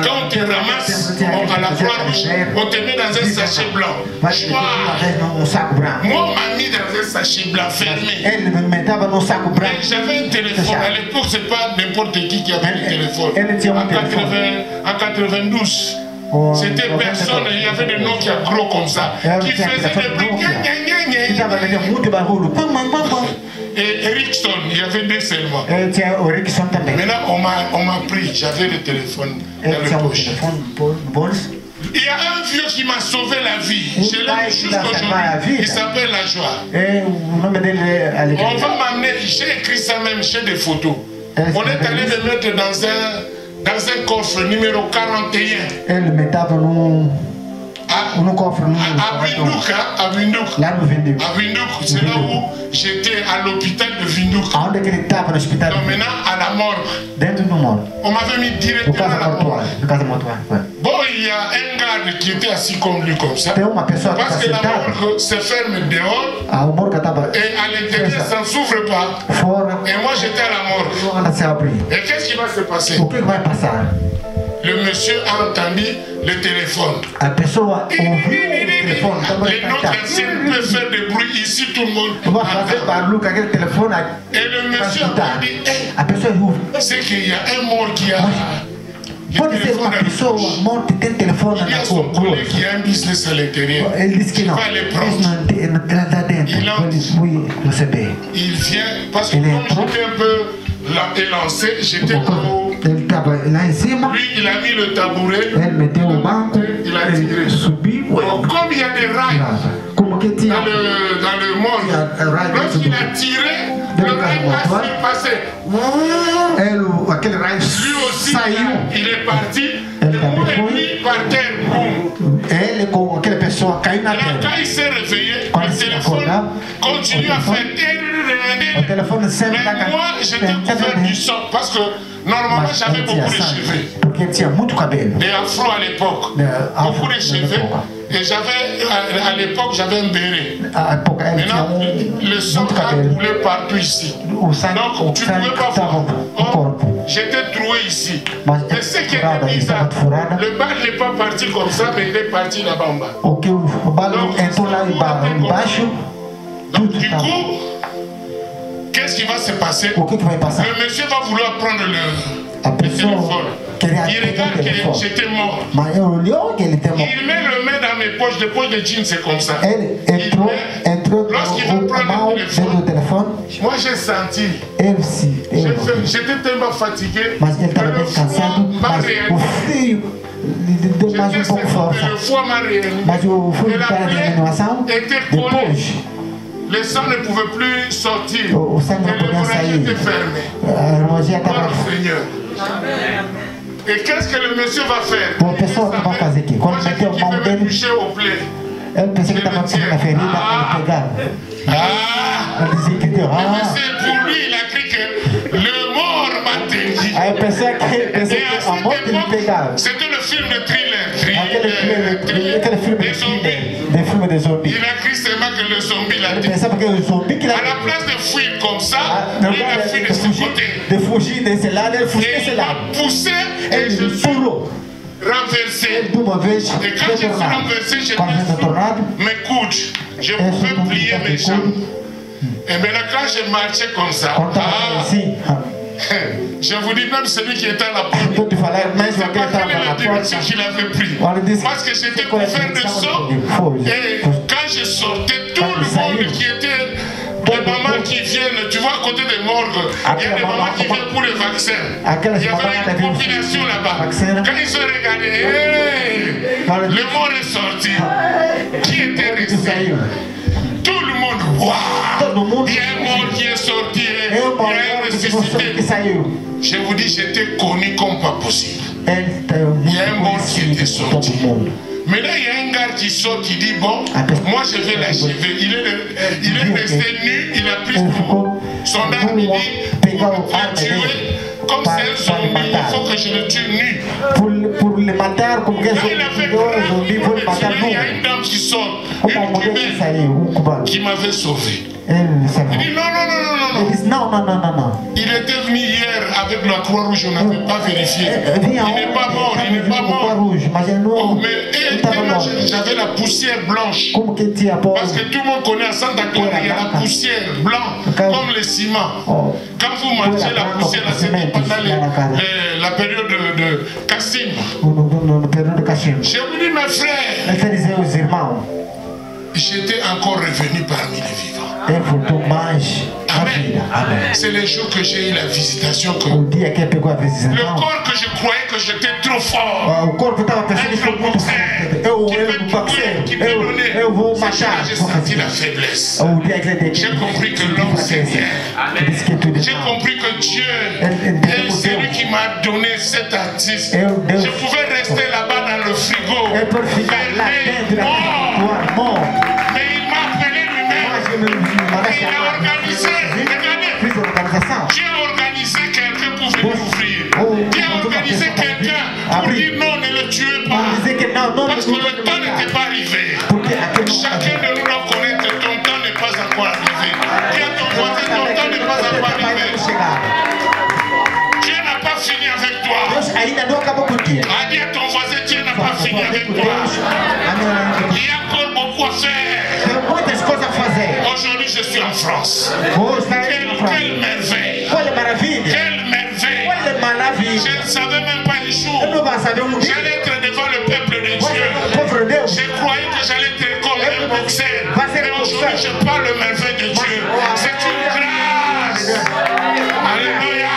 Quand on te ramasse à la Croix-Rouge, on te met dans un sachet blanc. Moi, on m'a mis dans un sachet blanc fermé. Mais j'avais un téléphone. À l'époque, ce n'est pas n'importe qui avait un téléphone. En 92. C'était personne, il y avait des noms qui gros comme ça, qui faisaient des bruits. Et Ericsson, il y avait deux seulement. Maintenant, on m'a pris, j'avais le téléphone dans le poche. Il y a un vieux qui m'a sauvé la vie. Je l'aime jusqu'aujourd'hui. Il s'appelle La Joie. On va m'amener, j'ai écrit ça même, j'ai des photos. On est allé le mettre dans un coffre numéro 41. À Windhoek, c'est là où j'étais à l'hôpital de Windhoek. Donc maintenant à la morgue. On m'avait mis directement à la morgue. Bon, il y a un garde qui était assis comme lui comme ça. Parce que la morgue se ferme dehors et à l'intérieur ça ne s'ouvre pas. Et moi j'étais à la morgue. Et qu'est-ce qui va se passer? Le monsieur a entendu le téléphone. Les notes anciennes peuvent faire des bruits ici, tout le monde. Et le monsieur a dit, c'est qu'il y a un mort qui a... Il y a son collègue qui a un business à l'intérieur. Il va les prendre. Il vient, parce que comme j'étais un peu élancé, j'étais au... Lui, il a mis le tabouret, il a tiré. Comme il y a des rails dans le monde, lorsqu'il a tiré, le rail a passé. Lui aussi, il est parti. Et lui, par terre, boum. Quand il s'est réveillé, le téléphone continue à faire. Mais moi, j'étais couvert du sang parce que normalement j'avais beaucoup de cheveux. Des afros à l'époque. Beaucoup de cheveux. Et j'avais, à l'époque, j'avais un béret. Maintenant, le sang a coulé partout ici. Donc, tu ne pouvais pas voir. J'étais troué ici. Et ce qui était bizarre, le bal n'est pas parti comme ça, mais il est parti là-bas en bas. Donc, du coup, qu'est-ce qui va se passer? Le monsieur va vouloir prendre le téléphone. Il regarde que j'étais mort. Il met le main dans mes poches, des poches de jeans, c'est comme ça. Lorsqu'il va prendre le téléphone, moi j'ai senti. J'étais tellement fatigué que le foie m'a réanimé. Le foie m'a réanimé. Et la plaie était collée. Le sang ne pouvait plus sortir. Et l'hémorragie était fermée. Oh Seigneur. Et qu'est-ce que le monsieur va faire? Moi j'ai dit qu'il veut me toucher au plaid. Mais c'est pour lui, il a cru que le mort m'a dédié. Et à cette époque, c'était le film de thriller, des zombies. Il a cru seulement que le zombie l'a dédié. À la place de fuir comme ça, il a fui de ce côté. Et il m'a poussé et je suis renversé. Et quand je suis renversé, j'ai mes coudes. Je pouvais plier mes jambes. Et maintenant, quand je marchais comme ça, je vous dis, même celui qui était à la porte, je ne sais pas quelle est la direction qu'il avait pris. Parce que j'étais couvert de sang. Et quand je sortais, tout le monde qui était, des mamans qui viennent, tu vois, à côté des morgues, il y a des mamans qui viennent pour les vaccins. Il y avait une population là-bas. Quand ils ont regardé, le mort est sorti. Qui était resté? Tout le monde, waouh! Il y a un mort qui est sorti, il y a un ressuscité. Je vous dis, j'étais connu comme pas possible. Il y a un mort qui était sorti. Maintenant, il y a un gars qui sort, qui dit, bon, moi je vais l'achever. Il est resté nu, il a pris son arme, il dit, pour le tuer, comme c'est un zombie, il faut que je le tue nu. Pour le matar, comme que il y a une dame qui sort, une cubaine, qui m'avait sauvé. Il dit non. Il était venu hier avec la Croix-Rouge, on n'avait pas vérifié. Il n'est pas mort, Oh, mais j'avais la poussière blanche. Parce que tout le monde connaît à Santa Clara, il y a la poussière blanche, comme le ciment. Quand vous mangez la poussière, c'est pendant la période de Kassim. J'ai oublié mes frères. J'étais encore revenu parmi les vivants. Amen. C'est les jours que j'ai eu la visitation. Le corps que je croyais que j'étais trop fort. Qui peut donner. J'ai senti la faiblesse. J'ai compris que l'homme c'est rien. J'ai compris que Dieu est celui qui m'a donné cet artiste. Je pouvais rester là-bas dans le frigo. Mort. Mais il m'a appelé lui-même. Il a organisé. Regardez. Dieu a organisé quelqu'un pour venir m'ouvrir. Dieu a organisé quelqu'un pour dire non, ne le tuez pas. Parce que le temps n'était pas arrivé. Chacun de nous doit connaître que ton temps n'est pas encore arrivé. Dis à ton voisin, ton temps n'est pas encore arrivé. Dieu n'a pas fini avec toi. Dis à ton voisin, Dieu n'a pas fini avec toi. Il y a encore beaucoup à faire. Aujourd'hui, je suis en France. Quelle merveille. Quelle merveille. Je ne savais même pas les jours. J'allais être devant le peuple de Dieu. Je croyais que j'allais être comme un boxeur. Mais aujourd'hui, je parle le merveille de Dieu. C'est une grâce. Alléluia.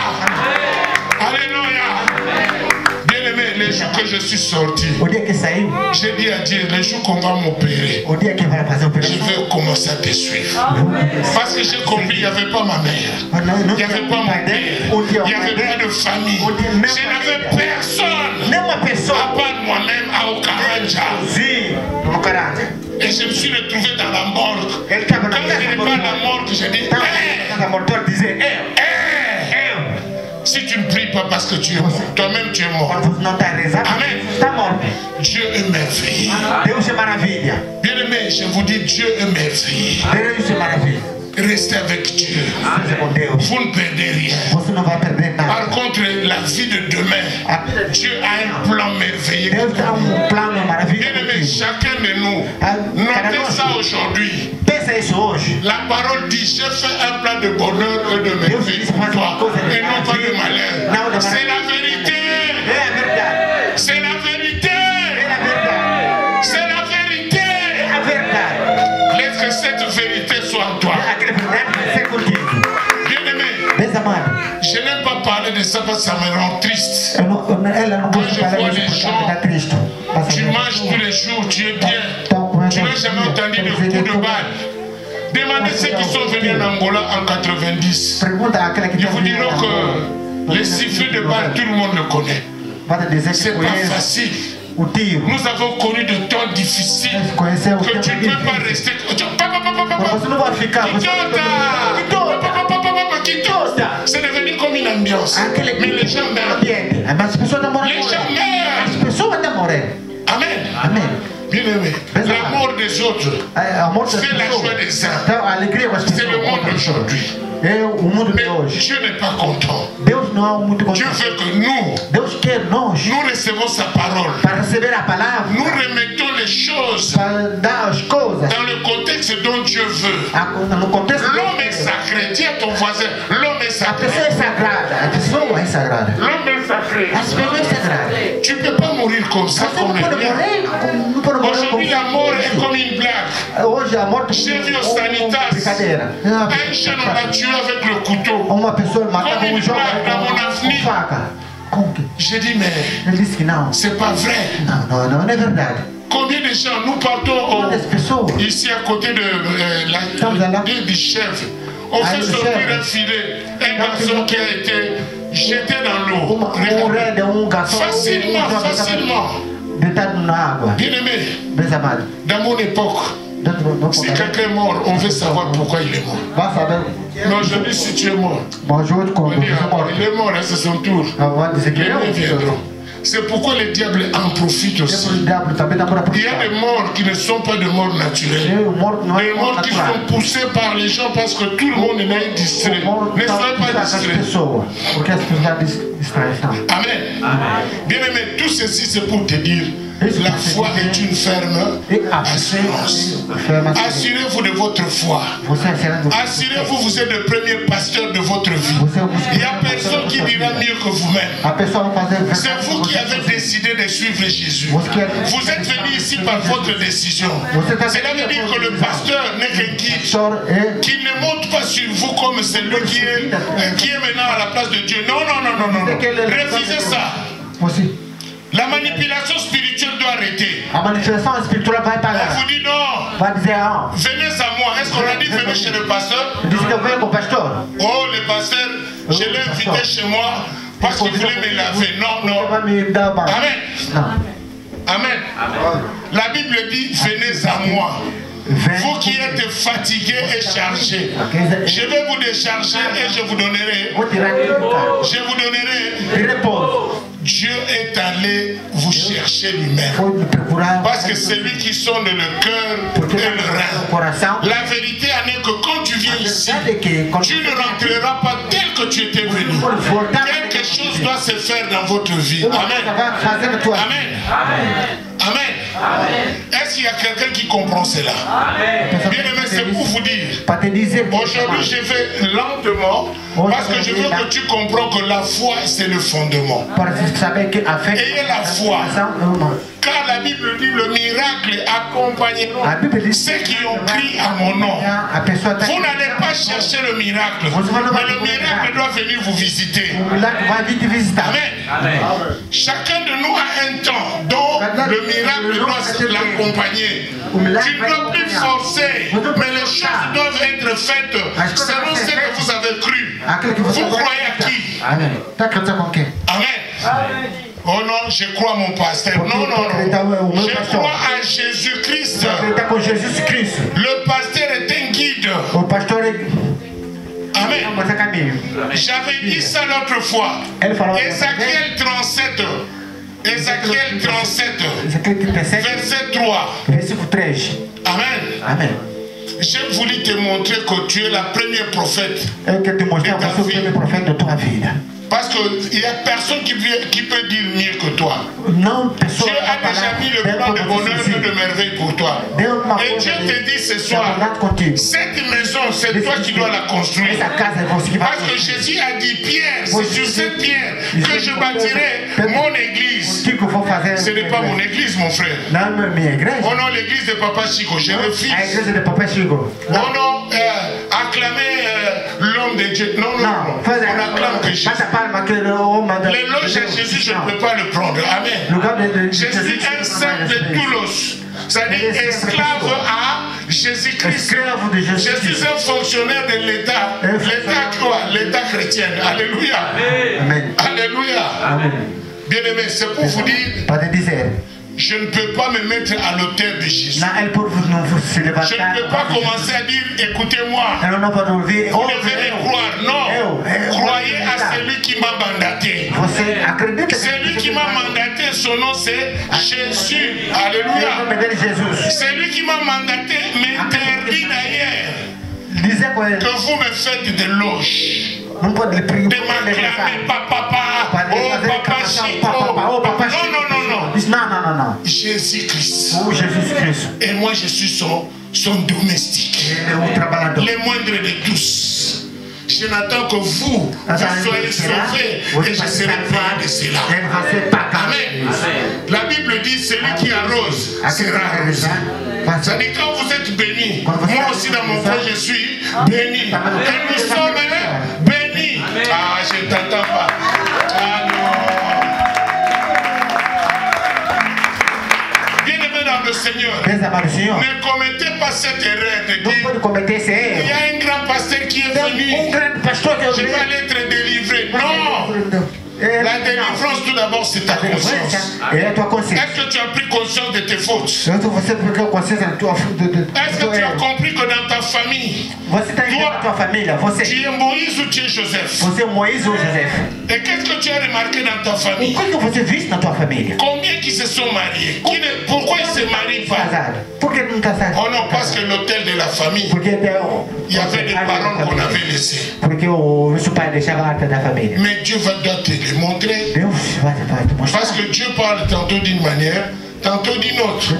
Alléluia. Bien-aimé, les jours que je suis sorti, j'ai dit à Dieu, les jours qu'on va m'opérer, je vais commencer à te suivre. Parce que j'ai compris, il n'y avait pas ma mère. Il n'y avait pas mon père. Il n'y avait pas de famille. Je n'avais personne. À part moi-même à Okaranja. Et je me suis retrouvé dans la morgue. Quand je n'ai pas la morgue, j'ai dit, si tu ne pries pas parce que tu es mort, toi-même tu es mort. Amen. Dieu est merveilleux. Bien aimé, je vous dis, Dieu est merveilleux. Restez avec Dieu. Vous ne perdez rien. Par contre, la vie de demain, Dieu a un plan merveilleux. Bien aimé, chacun de nous, notez ça aujourd'hui. La parole dit, j'ai fait un plan de bonheur et de merveille pour toi, et non pas de malheur. C'est la vérité. C'est la vérité. C'est la vérité. Laisse que cette vérité soit en toi. Bien aimé, je n'aime pas parler de ça parce que ça me rend triste. Quand je vois les gens, tu manges tous les jours, tu es bien. Tu n'as jamais entendu de coups de balle. Demandez ceux qui sont venus en Angola en 90. Ils vous diront que les sifflets de balle, tout le monde le connaît. C'est pas facile. Nous avons connu de temps difficiles que tu ne peux pas rester. C'est devenu comme une ambiance. Mais les gens meurent. Les gens meurent. Amen. Bien aimé, la mort des autres, c'est la joie des uns. C'est le monde d'aujourd'hui. Mais Dieu n'est pas content. Dieu veut que nous recevons sa parole. Nous remettons les choses dans le contexte dont Dieu veut. L'homme est sacré. Dis à ton voisin, l'homme est sacré. L'homme est sacré. Tu ne peux pas mourir comme ça, comme les Aujourd'hui, la mort est comme une blague. J'ai vu au Sanitas, un jeune on l'a tué avec le couteau. Comme une blague dans mon avenir. J'ai dit, mais c'est pas vrai. Non, c'est verdade. Combien de gens nous partons ici à côté de du chef. On fait sortir un filet, un garçon qui a été jeté dans l'eau. Facilement. Bien aimé, dans mon époque, si quelqu'un est mort, on veut savoir pourquoi il est mort. Mais aujourd'hui, si tu es mort, on dit, il est mort, c'est son tour. Les miens viendront. C'est pourquoi le diable en profite aussi. Il y a des morts qui ne sont pas des morts naturelles. Des morts qui sont poussés par les gens parce que tout le monde est distrait. Ne soyez pas distrait. Amen. Bien aimé, tout ceci c'est pour te dire, la foi est une ferme assurance. Assurez-vous de votre foi. Assurez-vous, vous êtes le premier pasteur de votre vie. Il n'y a personne qui dira mieux que vous-même. C'est vous qui avez décidé de suivre Jésus. Vous êtes venu ici par votre décision. Cela veut dire que le pasteur n'est qu'un guide qui ne monte pas sur vous comme celui qui est maintenant à la place de Dieu. Non. Refusez ça. La manipulation spirituelle doit arrêter. On vous dit non. Venez à moi. Est-ce qu'on a dit venez chez le pasteur? Oh, le pasteur, je l'ai invité chez moi parce qu'il voulait me laver. Non. Amen. La Bible dit venez à moi. Vous qui êtes fatigués et chargés, je vais vous décharger et je vous donnerai. Dieu est allé vous chercher lui-même. Parce que c'est lui qui sonde le cœur et le rein. La vérité en est que quand tu viens ici, tu ne rentreras pas tel que tu étais venu. Quelque chose doit se faire dans votre vie. Amen. Est-ce qu'il y a quelqu'un qui comprend cela? Bien aimé, c'est pour vous dire. Aujourd'hui, je vais lentement parce que je veux que tu comprends que la foi, c'est le fondement. Ayez la foi. Car la Bible dit le miracle accompagnera ceux qui ont crié à mon nom. Vous n'allez pas chercher le miracle, mais le miracle doit venir vous visiter. Amen. Chacun de nous a un temps dont le miracle doit l'accompagner. Tu ne dois plus forcer, mais les choses doivent être faites selon ce que vous avez cru. Vous croyez à qui? Amen. Oh non, je crois à mon pasteur. Non. Je crois à Jésus-Christ. Le pasteur est un guide. Amen. J'avais dit ça l'autre fois. Ézéchiel 37. Verset 3. Amen. J'ai voulu te montrer que tu es la première prophète de ta vie. Parce qu'il n'y a personne qui peut dire mieux que toi. Dieu a déjà mis le plan de bonheur et de merveille pour toi. Et Dieu te dit ce soir, cette maison, c'est toi qui dois la construire. Parce que Jésus a dit, Pierre, c'est sur cette pierre que je bâtirai mon église. Ce n'est pas mon église, mon frère. Oh non, l'église de Papa Chico, je refuse. Oh non, acclamer l'homme de Dieu. Non. On acclame que Jésus. L'éloge à Jésus, je ne peux pas le prendre. Amen. Je suis un saint de Toulouse. C'est-à-dire esclave à Jésus-Christ. Je suis un fonctionnaire de l'État. L'État quoi? L'État chrétien. Alléluia. Alléluia. Bien aimé, c'est pour vous dire. Je ne peux pas me mettre à l'autel de Jésus. Je ne peux pas commencer à dire, écoutez-moi, vous devez me croire. Non, croyez à celui qui m'a mandaté. Celui qui m'a mandaté, son nom c'est Jésus. Alléluia. Celui qui m'a mandaté m'interdit d'ailleurs que vous me faites de loges. De m'acclamer, papa, oh papa Chico. Non. Jésus-Christ. Et moi je suis son domestique. Les moindres de tous. Je n'attends que vous soyez sauvés et je serai payé de cela. Amen. La Bible dit celui qui arrose sera arrosé. C'est-à-dire quand vous êtes bénis, moi aussi dans mon cœur je suis béni. Et nous sommes bénis. Ah, je ne t'entends pas. Ah non. Le Seigneur, ne commettez pas cette erreur de dire il y a un grand pasteur qui est venu, je vais aller être délivré. Non, la délivrance tout d'abord c'est ta conscience. Est-ce que tu as pris conscience de tes fautes? Est-ce que tu as compris que dans ta famille tu es Moïse ou tu es Joseph? Et qu'est-ce que tu as remarqué dans ta famille? Combien qui se sont mariés? Pourquoi ils ne se marient pas? Oh non, parce que l'autel de la famille, il y avait des parents qu'on avait laissés. Mais Dieu va te délivrer. te montrer. Parce que Dieu parle tantôt d'une manière, tantôt d'une autre.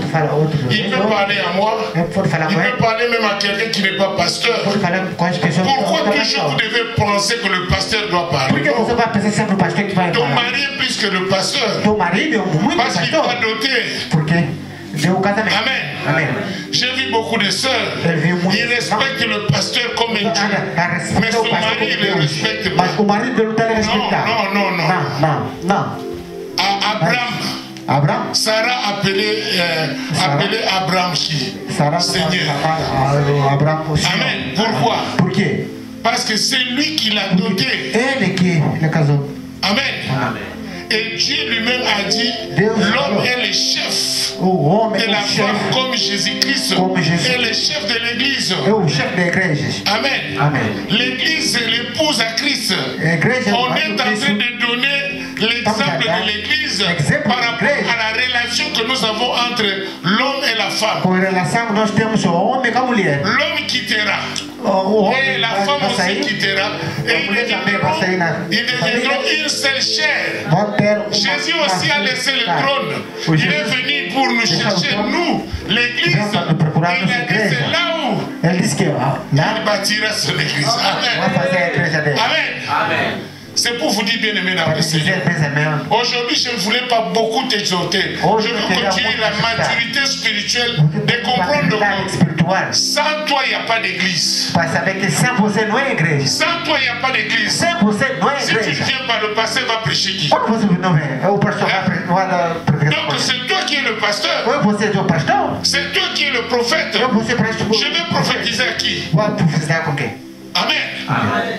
Il peut parler à moi, il peut parler même à quelqu'un qui n'est pas pasteur. Pourquoi toujours vous devez penser que le pasteur doit parler? Ton mari est plus que le pasteur. Parce qu'il doit doter. Amen. Amen. J'ai vu beaucoup de sœurs. Ils respectent le pasteur comme un Dieu. Mais son mari ne le respecte pas. Non. Abraham. Sarah appelait Abraham qui? Seigneur. Amen. Pourquoi? Parce que c'est lui qui l'a doté. Amen. Et Dieu lui-même a dit, l'homme est le chef de la femme comme Jésus-Christ est le chef de l'église. Amen. L'église est l'épouse à Christ. On est en train de donner l'exemple de l'église par rapport à la relation que nous avons entre l'homme et la femme. L'homme quittera. Et la femme aussi quittera. Et ils deviendront une seule chair. Jésus aussi a laissé le trône. Il est venu pour nous chercher, nous, l'église. Et il a dit, c'est là où il bâtira son église. Amen. Amen. C'est pour vous dire, bien aimé dans le Seigneur. Aujourd'hui, je ne voulais pas beaucoup t'exhorter. Je veux continuer la maturité spirituelle de comprendre que sans toi, il n'y a pas d'église. Sans toi, il n'y a pas d'église. Si tu viens par le pasteur, va prêcher qui? Donc, c'est toi qui es le pasteur. C'est toi qui es le prophète. Je vais prophétiser à qui? Amen.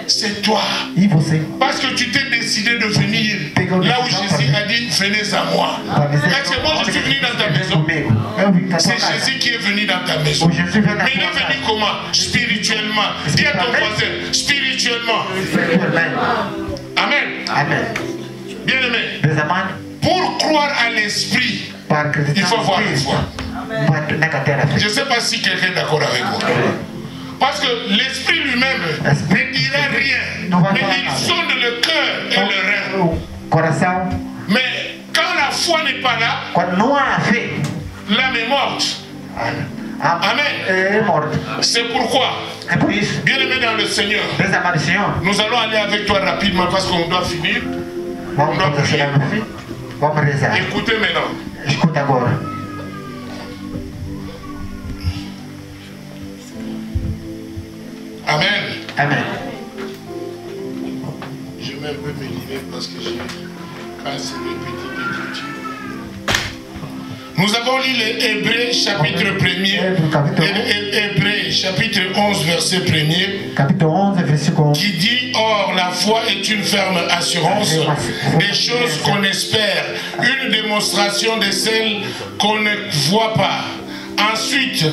C'est toi. Parce que tu t'es décidé de venir là où Jésus a dit, venez à moi. Est-ce que moi je suis venu dans ta maison? C'est Jésus qui est venu dans ta maison. Mais il est venu comment? Spirituellement. Dis à ton voisin, spirituellement. Amen. Bien aimé. Pour croire à l'esprit, il faut voir une foi. Je ne sais pas si quelqu'un est d'accord avec moi. Parce que l'esprit lui-même ne dira rien. Mais il sonde le cœur et le rein. Mais quand la foi n'est pas là, l'âme est morte. Amen. C'est pourquoi, bien aimé dans le Seigneur, nous allons aller avec toi rapidement parce qu'on doit finir. On doit prier. Écoutez maintenant. Amen. Je mets un peu mes lunettes parce que j'ai cassé mes petites écritures. Nous avons lu les Hébreux chapitre 1er, Hébreux chapitre 11 verset 1er, qui dit, or la foi est une ferme assurance des choses qu'on espère, une démonstration de celles qu'on ne voit pas. Ensuite,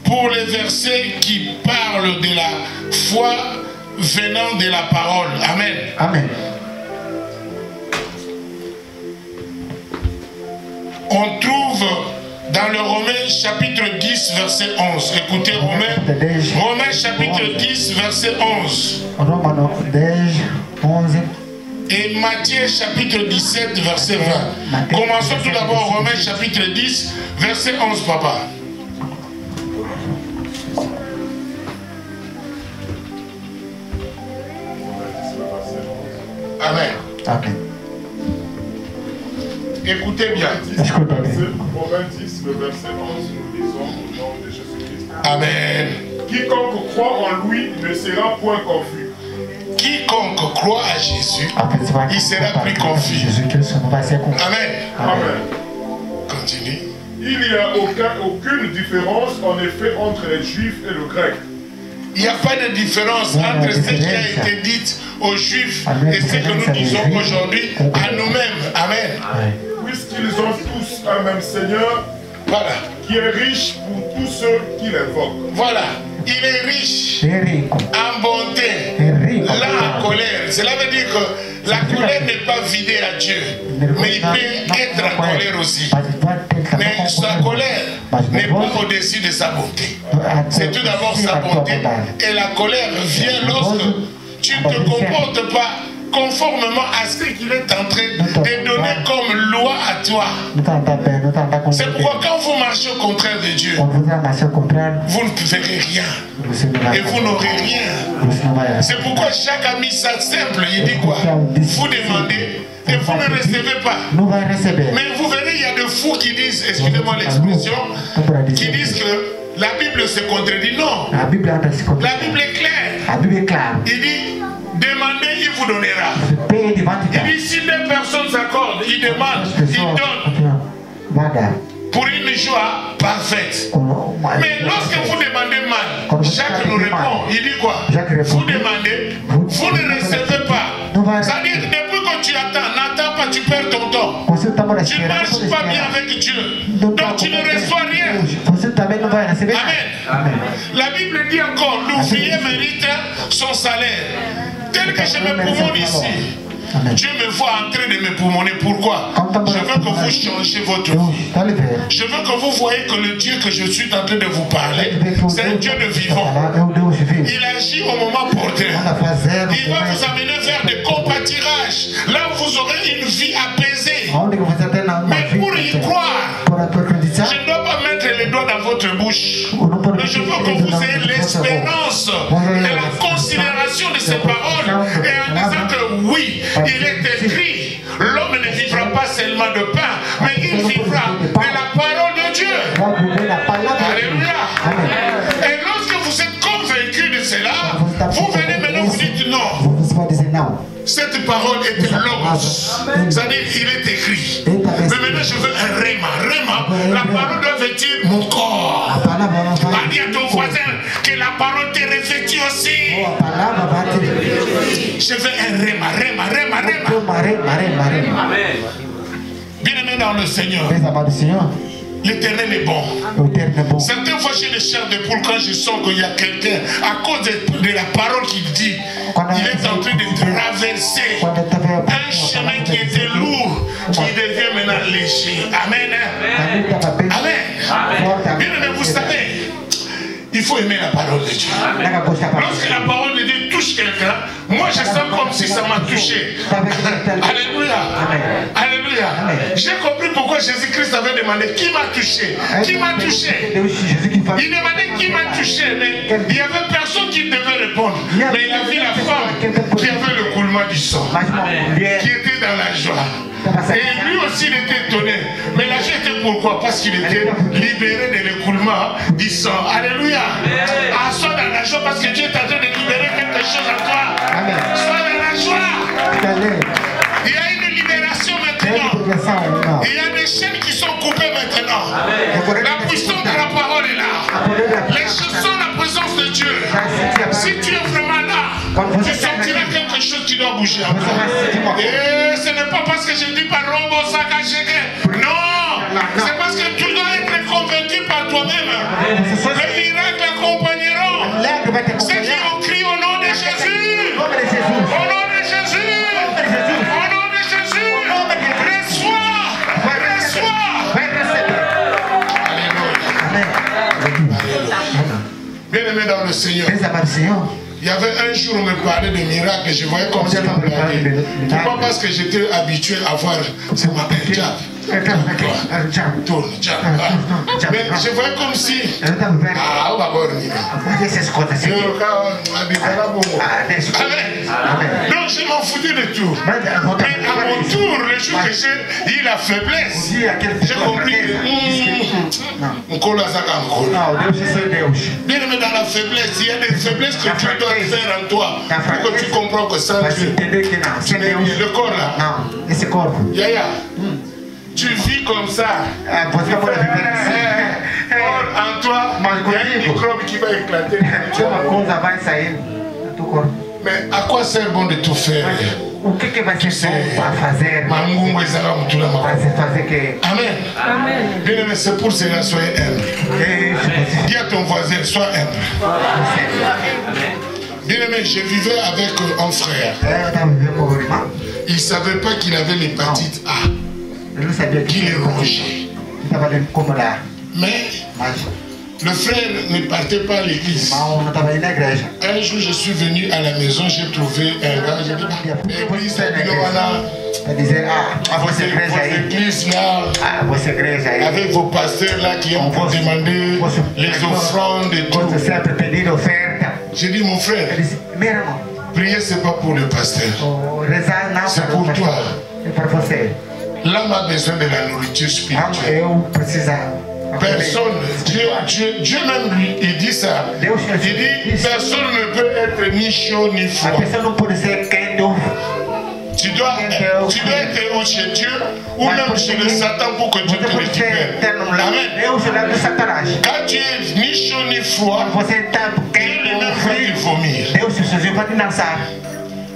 pour les versets qui parlent de la foi venant de la parole. Amen. On trouve dans le Romains chapitre 10 verset 11. Écoutez Romains chapitre 10 verset 11. Et Matthieu chapitre 17 verset 20. Commençons tout d'abord Romains chapitre 10 verset 11, papa. Amen. Écoutez bien. Romains 10, le verset 11, nous lisons au nom de Jésus-Christ. Amen. Quiconque croit en lui ne sera point confus. Quiconque croit à Jésus, il sera plus confus. Amen. Continue. Il n'y a aucune différence en effet entre les Juifs et le Grec. Il n'y a pas de différence entre ce qui a été dit aux Juifs et ce que nous disons aujourd'hui à nous-mêmes. Amen. Puisqu'ils ont tous un même Seigneur, voilà, qui est riche pour tous ceux qui l'invoquent. Voilà, il est riche en bonté, là en colère. Cela veut dire que la colère n'est pas vidée à Dieu, mais il peut être en colère aussi. Mais sa colère n'est pas au-dessus de sa bonté. C'est tout d'abord sa bonté. Et la colère vient lorsque tu ne te comportes pas conformément à ce qu'il est en train de donner comme loi à toi. C'est pourquoi quand vous marchez au contraire de Dieu, vous ne verrez rien. Et vous n'aurez rien. C'est pourquoi Jacques a mis ça simple. Il dit quoi? Vous demandez et vous ne recevez pas. Mais vous verrez, il y a de fous qui disent, excusez-moi l'expression, qui disent que la Bible se contredit. Non. La Bible est claire. Il dit, demandez, il vous donnera. Il dit, si deux personnes s'accordent, ils demandent, ils donnent. Pour une joie parfaite. Mais lorsque vous demandez mal, Jacques nous répond. Il dit quoi? Vous demandez, vous ne recevez pas. C'est-à-dire, depuis que tu attends, n'attends pas, tu perds ton temps. Tu ne marches pas bien avec Dieu. Donc tu ne reçois rien. Amen. La Bible dit encore, l'ouvrier mérite son salaire. Tel que je me poumonne ici. Dieu me voit en train de me poumonner. Pourquoi? Je veux que vous changez votre vie. Je veux que vous voyez que le Dieu que je suis en train de vous parler, c'est un Dieu de vivant. Il agit au moment porteur. Il va vous amener vers des compatirages. Là où vous aurez une vie apaisée. Mais pour y croire, je ne dois pas mettre les doigts dans votre bouche. Mais je veux que vous ayez l'espérance et la considération de ces paroles. Et en disant que oui, il est écrit, l'homme ne vivra pas seulement de pain, mais il vivra de la parole de Dieu. Alléluia. Et lorsque vous êtes convaincu de cela, vous venez maintenant, vous dites non. Cette parole est logos. C'est-à-dire, il est écrit. Mais maintenant, je veux un réma. La parole doit vêtir mon corps. Dis à ton voisin que la parole te revêtit aussi. Je veux un réma. Bien-aimé dans le Seigneur. L'Éternel est bon. Certaines fois, j'ai des chairs de poule quand je sens qu'il y a quelqu'un, à cause de la parole qu'il dit, il est en train de traverser un chemin qui était lourd, qui devient maintenant léger. Amen. Amen. Bien aimé, vous savez, il faut aimer la parole de Dieu. Lorsque la parole de Dieu touche quelqu'un, moi je sens comme si ça m'a touché. Alléluia. Alléluia. J'ai compris pourquoi Jésus-Christ avait demandé qui m'a touché. Qui m'a touché. Il demandait qui m'a touché, mais il n'y avait personne qui devait répondre. Mais il a vu la femme qui avait le coulement du sang, qui était dans la joie. Et lui aussi il était étonné. Mais la joie était pourquoi? Parce qu'il était libéré de l'écoulement du sang. Alléluia. Sois dans la joie parce que Dieu est en train de libérer quelque chose à toi. Sois dans la joie. Il y a une libération maintenant. Il y a des chaînes qui sont coupées maintenant. La puissance de la parole est là. Les choses sont la présence de Dieu. Si tu es vraiment là, tu sentiras quelque chose qui doit bouger. Et ce n'est pas parce que je dis par Robo Sakacheke. Non, c'est parce que tu dois être convaincu par toi-même. Les miracles accompagneront ceux qui ont crié au nom de Jésus. Au nom de Jésus. Au nom de Jésus. Reçois. Bien-aimé dans le Seigneur. Il y avait un jour où on me parlait de miracles et je voyais comme si on me regardait. Pourquoi? Parce que j'étais habitué à voir ce matin, tourne. Mais je voyais comme si. Donc je m'en foutais de tout. Mais à mon tour, le jour que j'ai eu la faiblesse, j'ai compris que bien aimé dans la faiblesse, il y a des faiblesses que Dieu doit faire en toi. Pour que tu comprends que ça, le corps là. Yaya. Tu vis comme ça. Or, en toi, il y a un microbe qui va éclater. Mais à quoi sert bon de tout faire? Tu sais, Amen. Bien aimé, c'est pour cela, soyez humble. Dis à ton voisin, sois humble. Bien aimé, je vivais avec un frère. Il ne savait pas qu'il avait l'hépatite A. Qu'il est rongé. Mais Le frère ne partait pas à l'église. Un jour, je suis venu à la maison, j'ai trouvé un gars, j'ai dit, l'église, l'église là, avec vos pasteurs là qui ont demandé les offrandes et tout. J'ai dit, mon frère, prier c'est pas pour le pasteur, c'est pour toi. L'homme a besoin de la nourriture spirituelle. Personne, Dieu même lui, il dit ça. Il dit, personne ne peut être ni chaud ni froid. Tu dois être chez Dieu ou même chez le Satan pour que Dieu te récupère. Amen. Quand tu es ni chaud ni froid, Dieu lui-même va te vomir.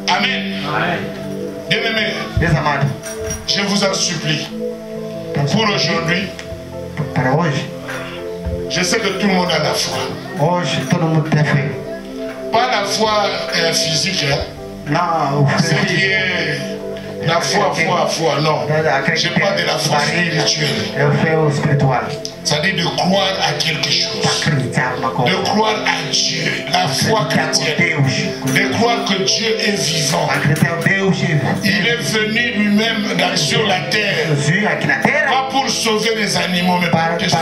Amen. Bien-aimés, je vous en supplie, pour aujourd'hui, je sais que tout le monde a la foi. Pas la foi physique, hein? C'est qui est la foi, non. Je parle de la foi spirituelle. C'est-à-dire de croire à quelque chose. De croire à Dieu. La foi chrétienne. De croire que Dieu est vivant. Il est venu lui-même sur la terre. Pas pour sauver les animaux, mais pour te sauver.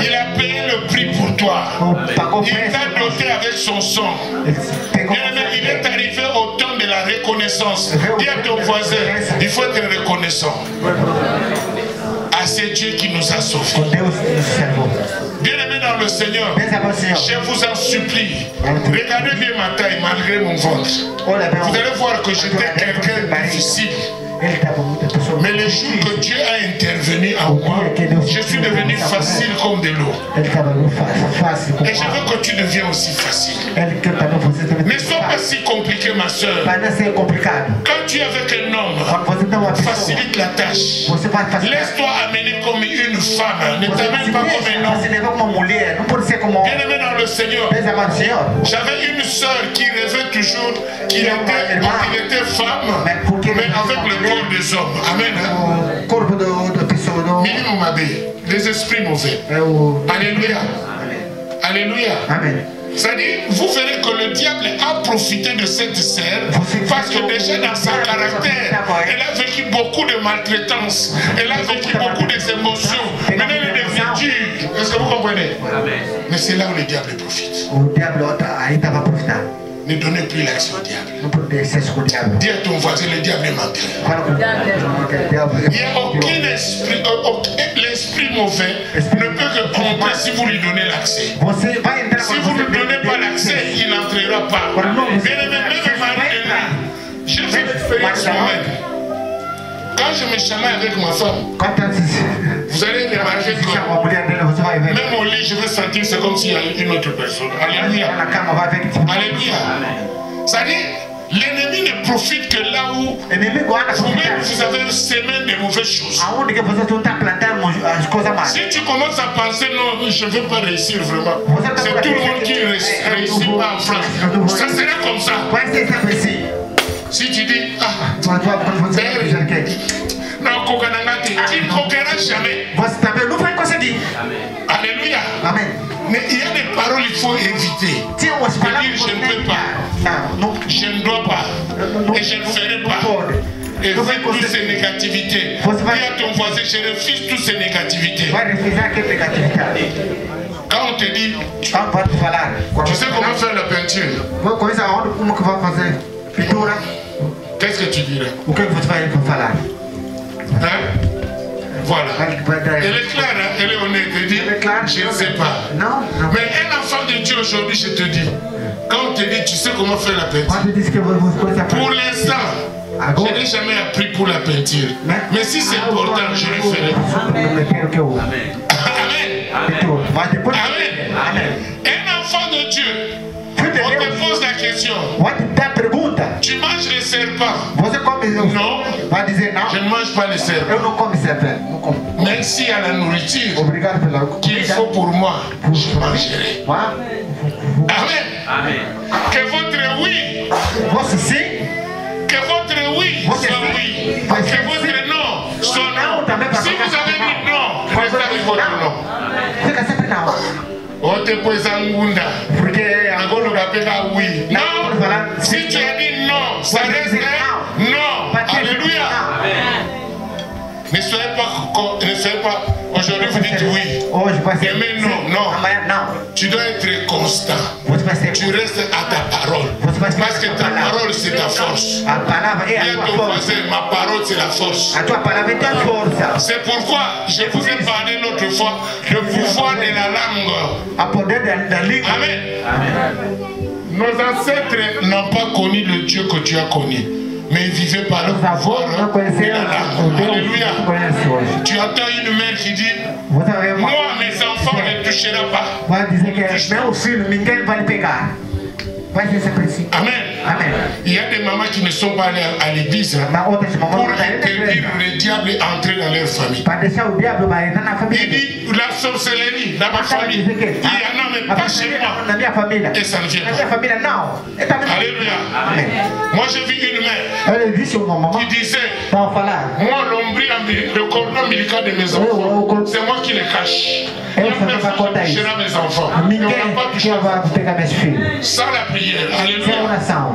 Il a payé le prix pour toi. Il t'a doté avec son sang. Il est arrivé au temps de la reconnaissance. Dis à ton voisin, il faut être reconnaissant à ce Dieu qui nous a sauvés. Bien-aimés dans le Seigneur, je vous en supplie, regardez bien ma taille malgré mon ventre. Vous allez voir que j'étais quelqu'un de difficile. Mais le jour que Dieu a intervenu en moi, je suis devenu facile comme de l'eau. Et je veux que tu deviennes aussi facile. Ne sois pas si compliqué, ma soeur. Quand tu es avec un homme, facilite la tâche. Laisse-toi amener comme une femme. Ne t'amène pas comme un homme. Bien-aimé dans le Seigneur, j'avais une soeur qui rêvait toujours qu'il était femme, mais avec le corps des hommes. Amen. Minimum abbé, les esprits mauvais. Alléluia. Alléluia. Amen. C'est-à-dire, vous verrez que le diable a profité de cette sœur parce que déjà dans son caractère, elle a vécu beaucoup de maltraitance, elle a vécu beaucoup d'émotions. Maintenant, elle est devenue dure. Est-ce que vous comprenez? Mais c'est là où le diable profite. Ne donnez plus l'action au diable. Dis à ton voisin, le diable est menteur. Il n'y a aucun esprit, l'esprit mauvais ne peut que compter si vous lui donnez l'accès. Si vous ne lui donnez pas l'accès, il n'entrera pas. Bien aimé, même mari de lui, j'ai fait l'expérience moi-même. Quand je me chamaille avec ma femme, vous allez remarquer que même au lit, je vais sentir que c'est comme s'il y a une autre personne. Alléluia. Alléluia. C'est-à-dire, l'ennemi ne profite que là où vous-même vous avez semé de mauvaises choses. Si tu commences à penser, non, je ne veux pas réussir vraiment, c'est tout le monde qui ne réussit pas en France. Ça sera comme ça. Si tu dis, non, tu ne coqueras jamais. Alléluia. Amen. Mais il y a des paroles qu'il faut éviter. Dire je ne peux pas, je ne dois pas, et je ne ferai pas. Et refuse toutes ces négativités. Dis à ton voisin, je refuse toutes ces négativités. Quand on te dit, tu sais comment faire la peinture? Qu'est-ce que tu dirais? Hein? Voilà. Elle est claire, hein? Elle est honnête. Elle dit, je ne sais pas. Mais un enfant de Dieu aujourd'hui, je te dis, quand on te dit, tu sais comment faire la peinture? Pour l'instant, je n'ai jamais appris pour la peinture. Mais si c'est important, je le ferai. Amen. Amen. Un enfant de Dieu, on te pose la question. Tu manges les serpents? Non. Je ne mange pas les serpents. Même s'il y a la nourriture qu'il faut pour moi, je mangerai. Amen. Que votre oui, que votre oui soit oui. Que votre non soit non. Si vous avez dit non, restez avec votre non. fica sempre não. Otepoza ngunda. Porque Agora on appelle oui. não, Non. Si tu as dit non, ça reste non. Alléluia. Ne soyez pas. Aujourd'hui vous dites oui. hoje vai ser Demain non, non. amanhã não. Tu dois être constant. Você vai ser Tu restes à ta parole. Parce que ta parole c'est ta force. a palavra é Dis a à tua ton força. voisin, ma parole c'est la force. A tua palavra é tua força. C'est pourquoi je vous ai parlé l'autre fois le pouvoir de la langue. A poder da língua. Amen. Nos ancêtres n'ont pas connu le Dieu que tu as connu, mais ils vivaient par le Os avós pouvoir não de conheceram la o langue. Deus que Alléluia. você conhece hoje. Tu entends une mère qui dit, Você vai ver moi mes enfants ne toucheront pas. vai dizer que meu filho, ninguém vai lhe pegar. Vai ser sempre assim. Amen. Amém. Il y a des mamans qui ne sont pas allées à l'église Mas outras pour mamães não saem da interdire igreja. le diable entrer dans leur famille. Para deixar o diabo vai entrar na Il família. dit la sorcellerie dans ma famille. Il y en a mais pas chez moi. Na minha família. Et ça ne vient Na minha pas. família não. Alléluia. Amém. Moi j'ai vu une mère Ele disse uma mamãe qui disait, estava a falar. moi l'ombril, le cordon ombilical de mes enfants, c'est moi qui les cache. Il n'y a personne qui touchera mes enfants. On Ninguém n'a pas touché que vai pegar meus filhos. sans la prière. Sem Alléluia. oração.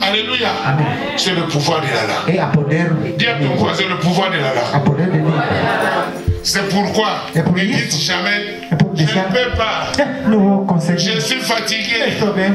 Alléluia. Amém. C'est le pouvoir de la langue. É a poder. Dis à ton voisin le pouvoir de la A langue. poder de língua. C'est pourquoi Et pour ne isso, dites jamais, é por je ne deixar. peux pas, Não vou conseguir. je suis fatigué, Estou bem.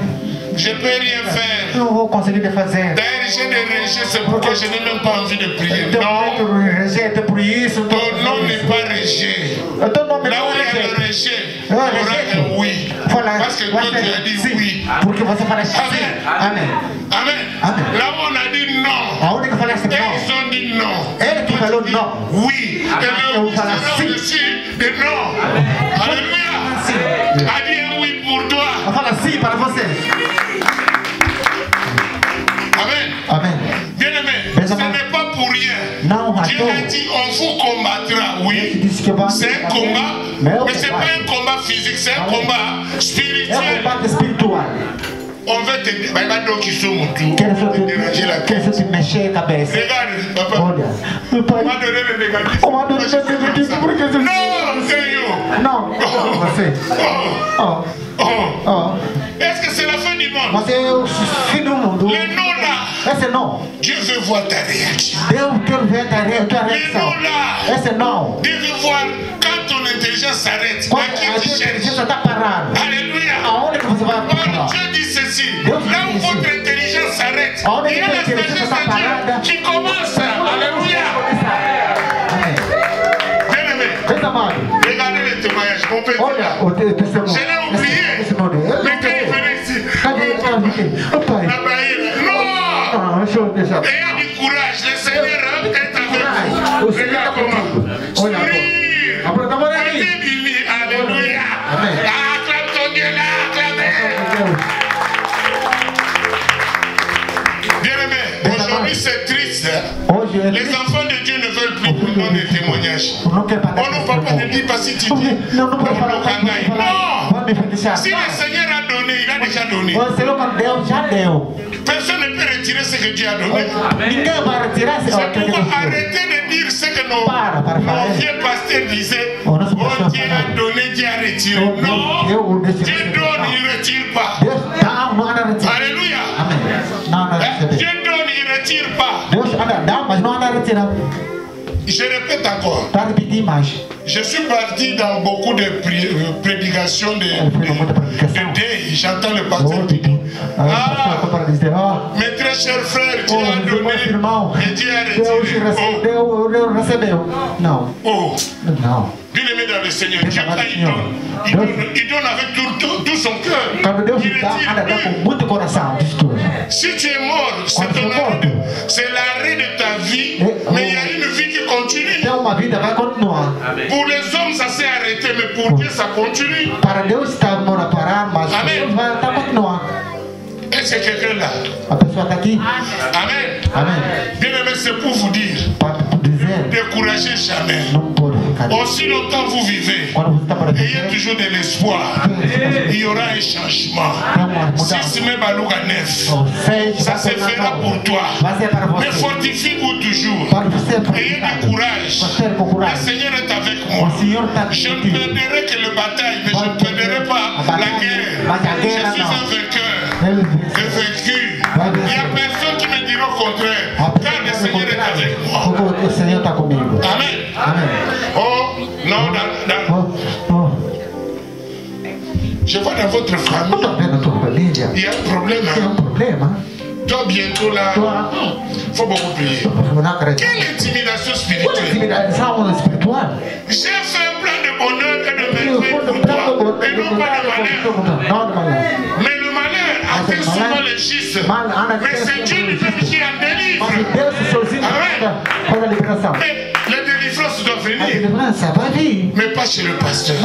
je ne peux rien faire. Não vou conseguir de fazer. D'ailleurs, j'ai des rejets, c'est pourquoi je n'ai même pas envie de prier. Então, Non, muito rejeito, por isso. ton nom n'est pas rejet. Então não me Là où il y a le rejeito. rejet, il y aura un oui. Fala, Parce que toi, tu as dit sim, oui. porque você fala sim. Amém. Amen. Amen. Là où on a dit non, A única que fala assim, et não. ils ont dit non. Ele que falou não. Oui. Et le Eu oui falo sera sim. au-dessus de non. Alléluia. Sim. A dit un oui pour toi. Eu falo sim para você. Amen. Amém. Bien-aimé, ce n'est pas pour rien. Não, Dieu ratou. a dit on vous combattra, Ele oui. disse que vai. C'est un combat, mais ce n'est pas un combat physique, c'est un combat É spirituel. combate espiritual. On veut te Quero só te mexer a cabeça. Regarde, papa. Olha. Meu pai. On va donner le négatif. O mano de negativo porque você. Non, c'est you. Não, você. Oh, Oh, oh. oh. Est-ce que c'est la fin du monde? Você é o fim do mundo. Le non là, Esse não. Dieu veut voir ta réaction. Deus quer ver a tua Le reação. non là, Esse não. Dieu veut voir quand ton intelligence s'arrête. Quando À qui a tu tua cherches? inteligência está parada. Alléluia. Aonde que você vai Or, procurar? Dieu dit ceci. Deus Là où diz isso. votre intelligence s'arrête, Aonde il y a que la a inteligência sagesse está de parada. Dieu qui commence. Alléluia. Amém. Bien-aimé, Meus amados, regardez les témoignages. Mon petit. olha o testemunho. Je l'ai oublié. Testemunho. Mais quand il venait ici, Cadê ele? O pai. la barrière. Non! Não, deixa eu deixar. Ayez du courage, le Seigneur est avec O vous. Senhor está Regarde comment. contigo. Olha, Sourire. agora tá morando aí. Mettez Billy. Alléluia. Amen. Acclame ton Dieu là, acclamez. Bien-aimé, aujourd'hui c'est triste. Hoje é Les enfants de Dieu ne veulent plus pour nous des témoignages. Não quer pagar. Oh non, papa ne dit pas si tu dis. Não, não pode falar. Non! Vai me fechar. Si le Seigneur a donné, il a déjà donné. O Senhor quando deu, já deu. Personne ne peut retirer ce que Dieu a donné. Ninguém vai retirar esse C'est pourquoi arrêtez de dire ce que nos vieux pasteurs disaient. Oh, Dieu a donné, Dieu a retiré. Non! Dieu donne, il ne retire pas. Deus dá, não anda retirar. Alléluia! Amém. Não anda Dieu retirar. donne, il ne retire pas. Deus anda dá, mas não anda retirar. Je répète encore. Tá repetir mais. Je suis parti dans beaucoup de prédications de deuil. J'entends le pasteur dire. Ah, para dizer, ó. Mes très chers frères, Dieu a Meus donné irmãos, et Dieu a Deus retiré. Deus recebeu. Não, Oh, não. bien-aimé dans le Seigneur, Dieu quand il donne avec tout son cœur. Quando Deus Il dá, anda dá retire com muito coração, diz tudo. Si tu es mort, c'est l'arrêt de ta vie, mais il y a une vie qui continue. Tem uma vida, vai continuar. Pour les hommes, ça s'est arrêté, mais pour Dieu, ça continue. Para Deus está a parar, mas Amém. Deus vai estar continuar. Est-ce que quelqu'un là? A pessoa está aqui. Amen. Amém. Bien-aimé, c'est pour vous dire, Para dizer, découragez jamais. não pode ficar. Aussi longtemps vous vivez, Quando você está para ayez dizer, toujours de l'espoir. Il y aura un changement. tem uma Si mudança. se met Balouga neuf, O 6 ça se fera pour toi. vai ser para Mais você. fortifie-vous toujours. Para você Ayez du courage. Você com Le coragem. Seigneur est avec moi. moi. Je ne perdrai que le bataille, mais je ne perdrai pas la guerre. Je suis un vainqueur. J'ai vaincu. Il n'y a personne qui me dira au contraire. Car le Seigneur est avec moi. Amen. Oh, non, je vois dans votre famille, il y a un problème. Toi, bientôt là, il faut beaucoup prier. Quelle intimidation spirituelle? J'ai fait un plan de bonheur et de merveille pour toi, et non pas de malheur. Mais le malheur atteint souvent les justes. Mais c'est Dieu lui-même qui en délivre. Amen. Mais la délivrance doit venir. Mais pas chez le pasteur.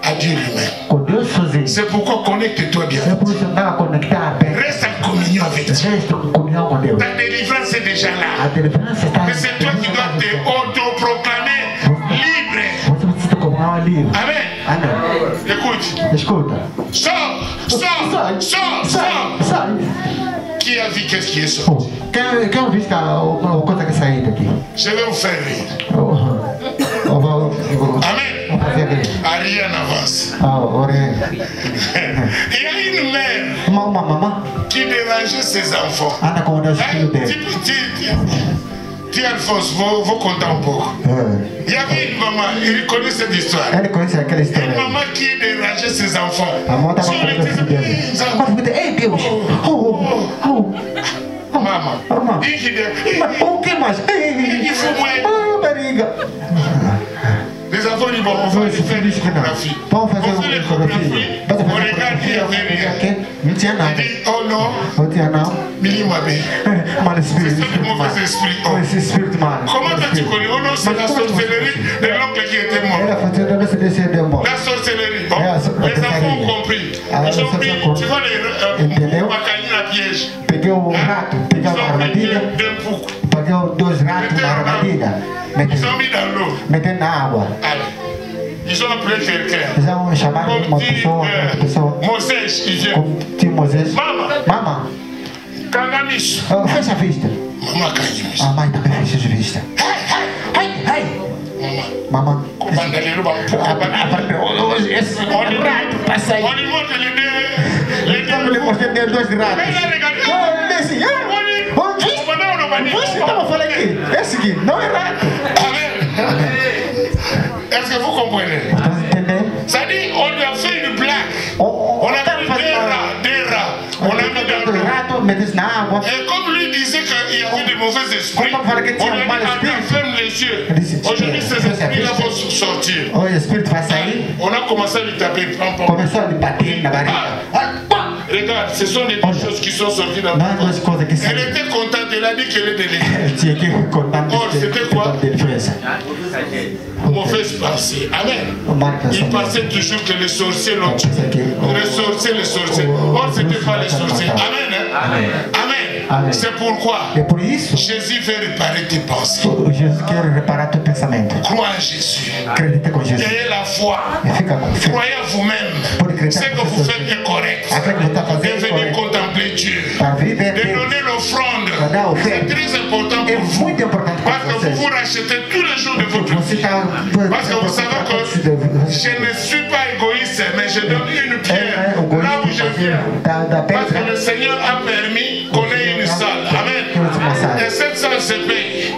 À Dieu lui-même. C'est pourquoi connecte-toi bien. Reste en communion avec Dieu. Ta délivrance est déjà là. Mais c'est toi qui dois te auto-proclamer libre. Amen. Écoute. Sors. Qui a vu qu'est-ce qui est sorti? Je vais vous faire rire. Amen. Ariane avance. Il y a une mère qui dérangeait ses enfants. Dis Alphonse, vous comptez un peu. Il y avait une maman, il connaît cette histoire. Une maman qui dérangeait ses enfants. Maman. Il faut moins. Les enfants disent, bon, on va faire des photographies. On fait les photographies. On regarde, il y avait rien. Il dit, oh non, Mili Mabé. C'est ça le mauvais esprit. Comment tu connais? Oh non, c'est la sorcellerie de l'oncle qui était mort. La sorcellerie. Bon, les enfants ont compris. Ils ont pris, tu vois, les macanies à piège. Ils ont pris d'un pouc. Ils ont mis dans l'eau. Ils ont appelé quelqu'un. Comme dit Moses, il vient. Maman. Kangamis. Fecha a vista. Maman Kangamis. A mãe também fecha a vista. Hey! Mamãe. On lui montre les deux. Você estava falando aqui. Esse aqui, não é rato. Est-ce que vous comprenez? Ça dit, on lui a fait une blague. On a mis des rats. On a mis dans l'eau. Et comme lui disait qu'il y avait de mauvais esprits, on lui a dit, ferme les yeux. Aujourd'hui, ces esprits-là vont sortir. On a commencé à lui taper. Regarde, ce sont les deux choses qui sont sorties dans le corps. Elle était contente, elle a dit qu'elle est délivrée. Or, c'était quoi? Mauvaise pensée. Amen. Il pensait toujours que les sorciers l'ont tué. Les sorciers. Or, ce n'était pas les sorciers. Amen. Amen. C'est pourquoi Jésus veut réparer tes pensées. Crois en Jésus. Ayez la foi. Croyez en vous-même. Ce que vous faites est correct. Et venez contempler Dieu. De donner l'offrande. C'est très important pour vous. Parce que vous vous rachetez tous les jours de votre vie. Parce que vous savez que je ne suis pas égoïste, mais je donne une pierre là où je viens. Parce que le Seigneur a permis qu'on ait une salle. Amen. Et cette salle se paye.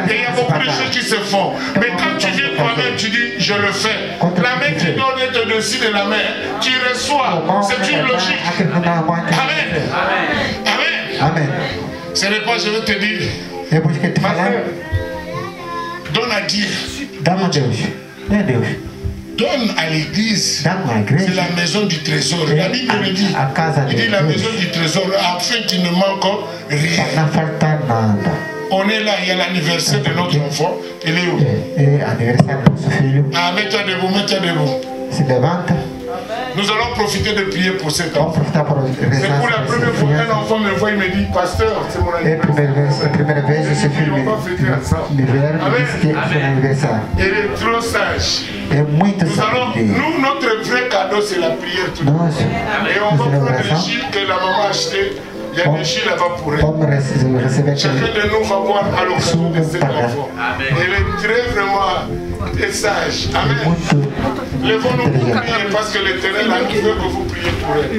Et il y a beaucoup de choses qui se font. Mais quand tu viens toi-même, tu dis, je le fais. La main qui donne est au-dessus de la main qui reçoit. C'est une logique. Amen. Amen. Ce n'est pas, je veux te dire. Donne à Dieu. Donne à l'église. C'est la maison du trésor. La Bible le dit. Il dit la maison du trésor afin qu'il ne manque rien. On est là, il y a l'anniversaire de notre enfant. Il est où? Ah, mets-toi debout. Nous allons profiter de prier pour cet enfant. C'est pour la première fois qu'un enfant me voit, il me dit, pasteur, c'est mon anniversaire. Il est trop sage. Nous, notre vrai cadeau, c'est la prière. Et on va prendre le chiffre que la maman a acheté. Il Il y a des chiens là-bas pour elle. Chacun de nous va voir à l'occasion de cet enfant. Elle est très vraiment très sage. Amen. Levons-nous pour prier parce que l'Éternel a dit que vous priez pour elle.